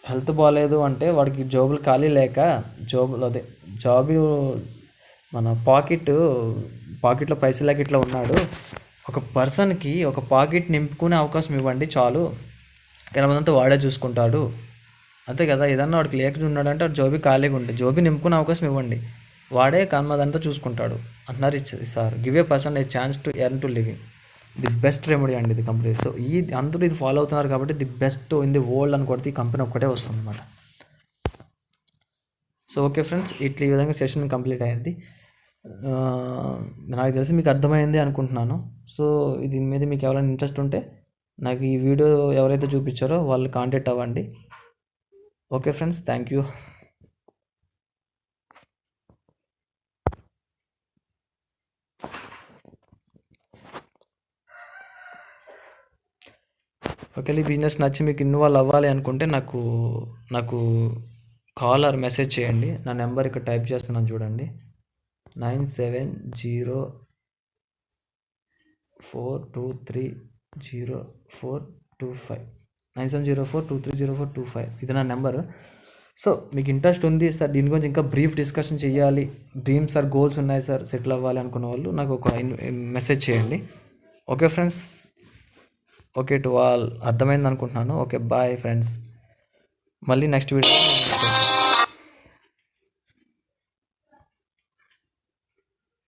హెల్త్ బాగాలేదు అంటే వాడికి జాబులు ఖాళీ లేక జాబ్ మన పాకెట్లో పైసలు లేక ఇట్లా ఉన్నాడు. ఒక పర్సన్కి ఒక పాకెట్ నింపుకునే అవకాశం ఇవ్వండి చాలు, ఎనమంతా వాడే చూసుకుంటాడు. అంతే కదా. ఏదన్నా వాడికి లేకుండా ఉన్నాడంటే వాడు జాబీ ఖాళీగా ఉంటే జాబీ నింపుకునే అవకాశం ఇవ్వండి, వాడే కన్మదంతా చూసుకుంటాడు అంటున్నారు sir. Give a person A chance to earn to living. The best remedy అండి ఇది కంపెనీ. సో అందరూ ఇది ఫాలో అవుతున్నారు కాబట్టి the best in the world అని కొడితే ఈ కంపెనీ ఒక్కటే వస్తుంది అనమాట. సో ఓకే ఫ్రెండ్స్, ఈ విధంగా సెషన్ కంప్లీట్ అయింది. నాకు తెలిసి మీకు అర్థమైంది అనుకుంటున్నాను. సో దీని మీద మీకు ఎవరైనా ఇంట్రెస్ట్ ఉంటే నాకు ఈ వీడియో ఎవరైతే చూపించారో వాళ్ళు కాంటాక్ట్ అవ్వండి. Okay friends, thank you. ఒకవేళ ఈ బిజినెస్ నచ్చి మీకు ఇన్వాల్వ్ అవ్వాలి అనుకుంటే నాకు కాల్ ఆర్ మెసేజ్ చేయండి. నా నెంబర్ ఇక్కడ టైప్ చేస్తున్నాను చూడండి. 9704230425 9704230425 ఇది నా నెంబరు. సో మీకు ఇంట్రెస్ట్ ఉంది సార్ దీని గురించి ఇంకా బ్రీఫ్ డిస్కషన్ చేయాలి, డ్రీమ్స్ ఆర్ గోల్స్ ఉన్నాయి సార్, సెటిల్ అవ్వాలి అనుకున్న వాళ్ళు నాకు ఒక మెసేజ్ చేయండి. Okay friends, okay to all. అర్థమైంది అనుకుంటున్నాను. ఓకే బాయ్ ఫ్రెండ్స్, మళ్ళీ నెక్స్ట్ వీడియో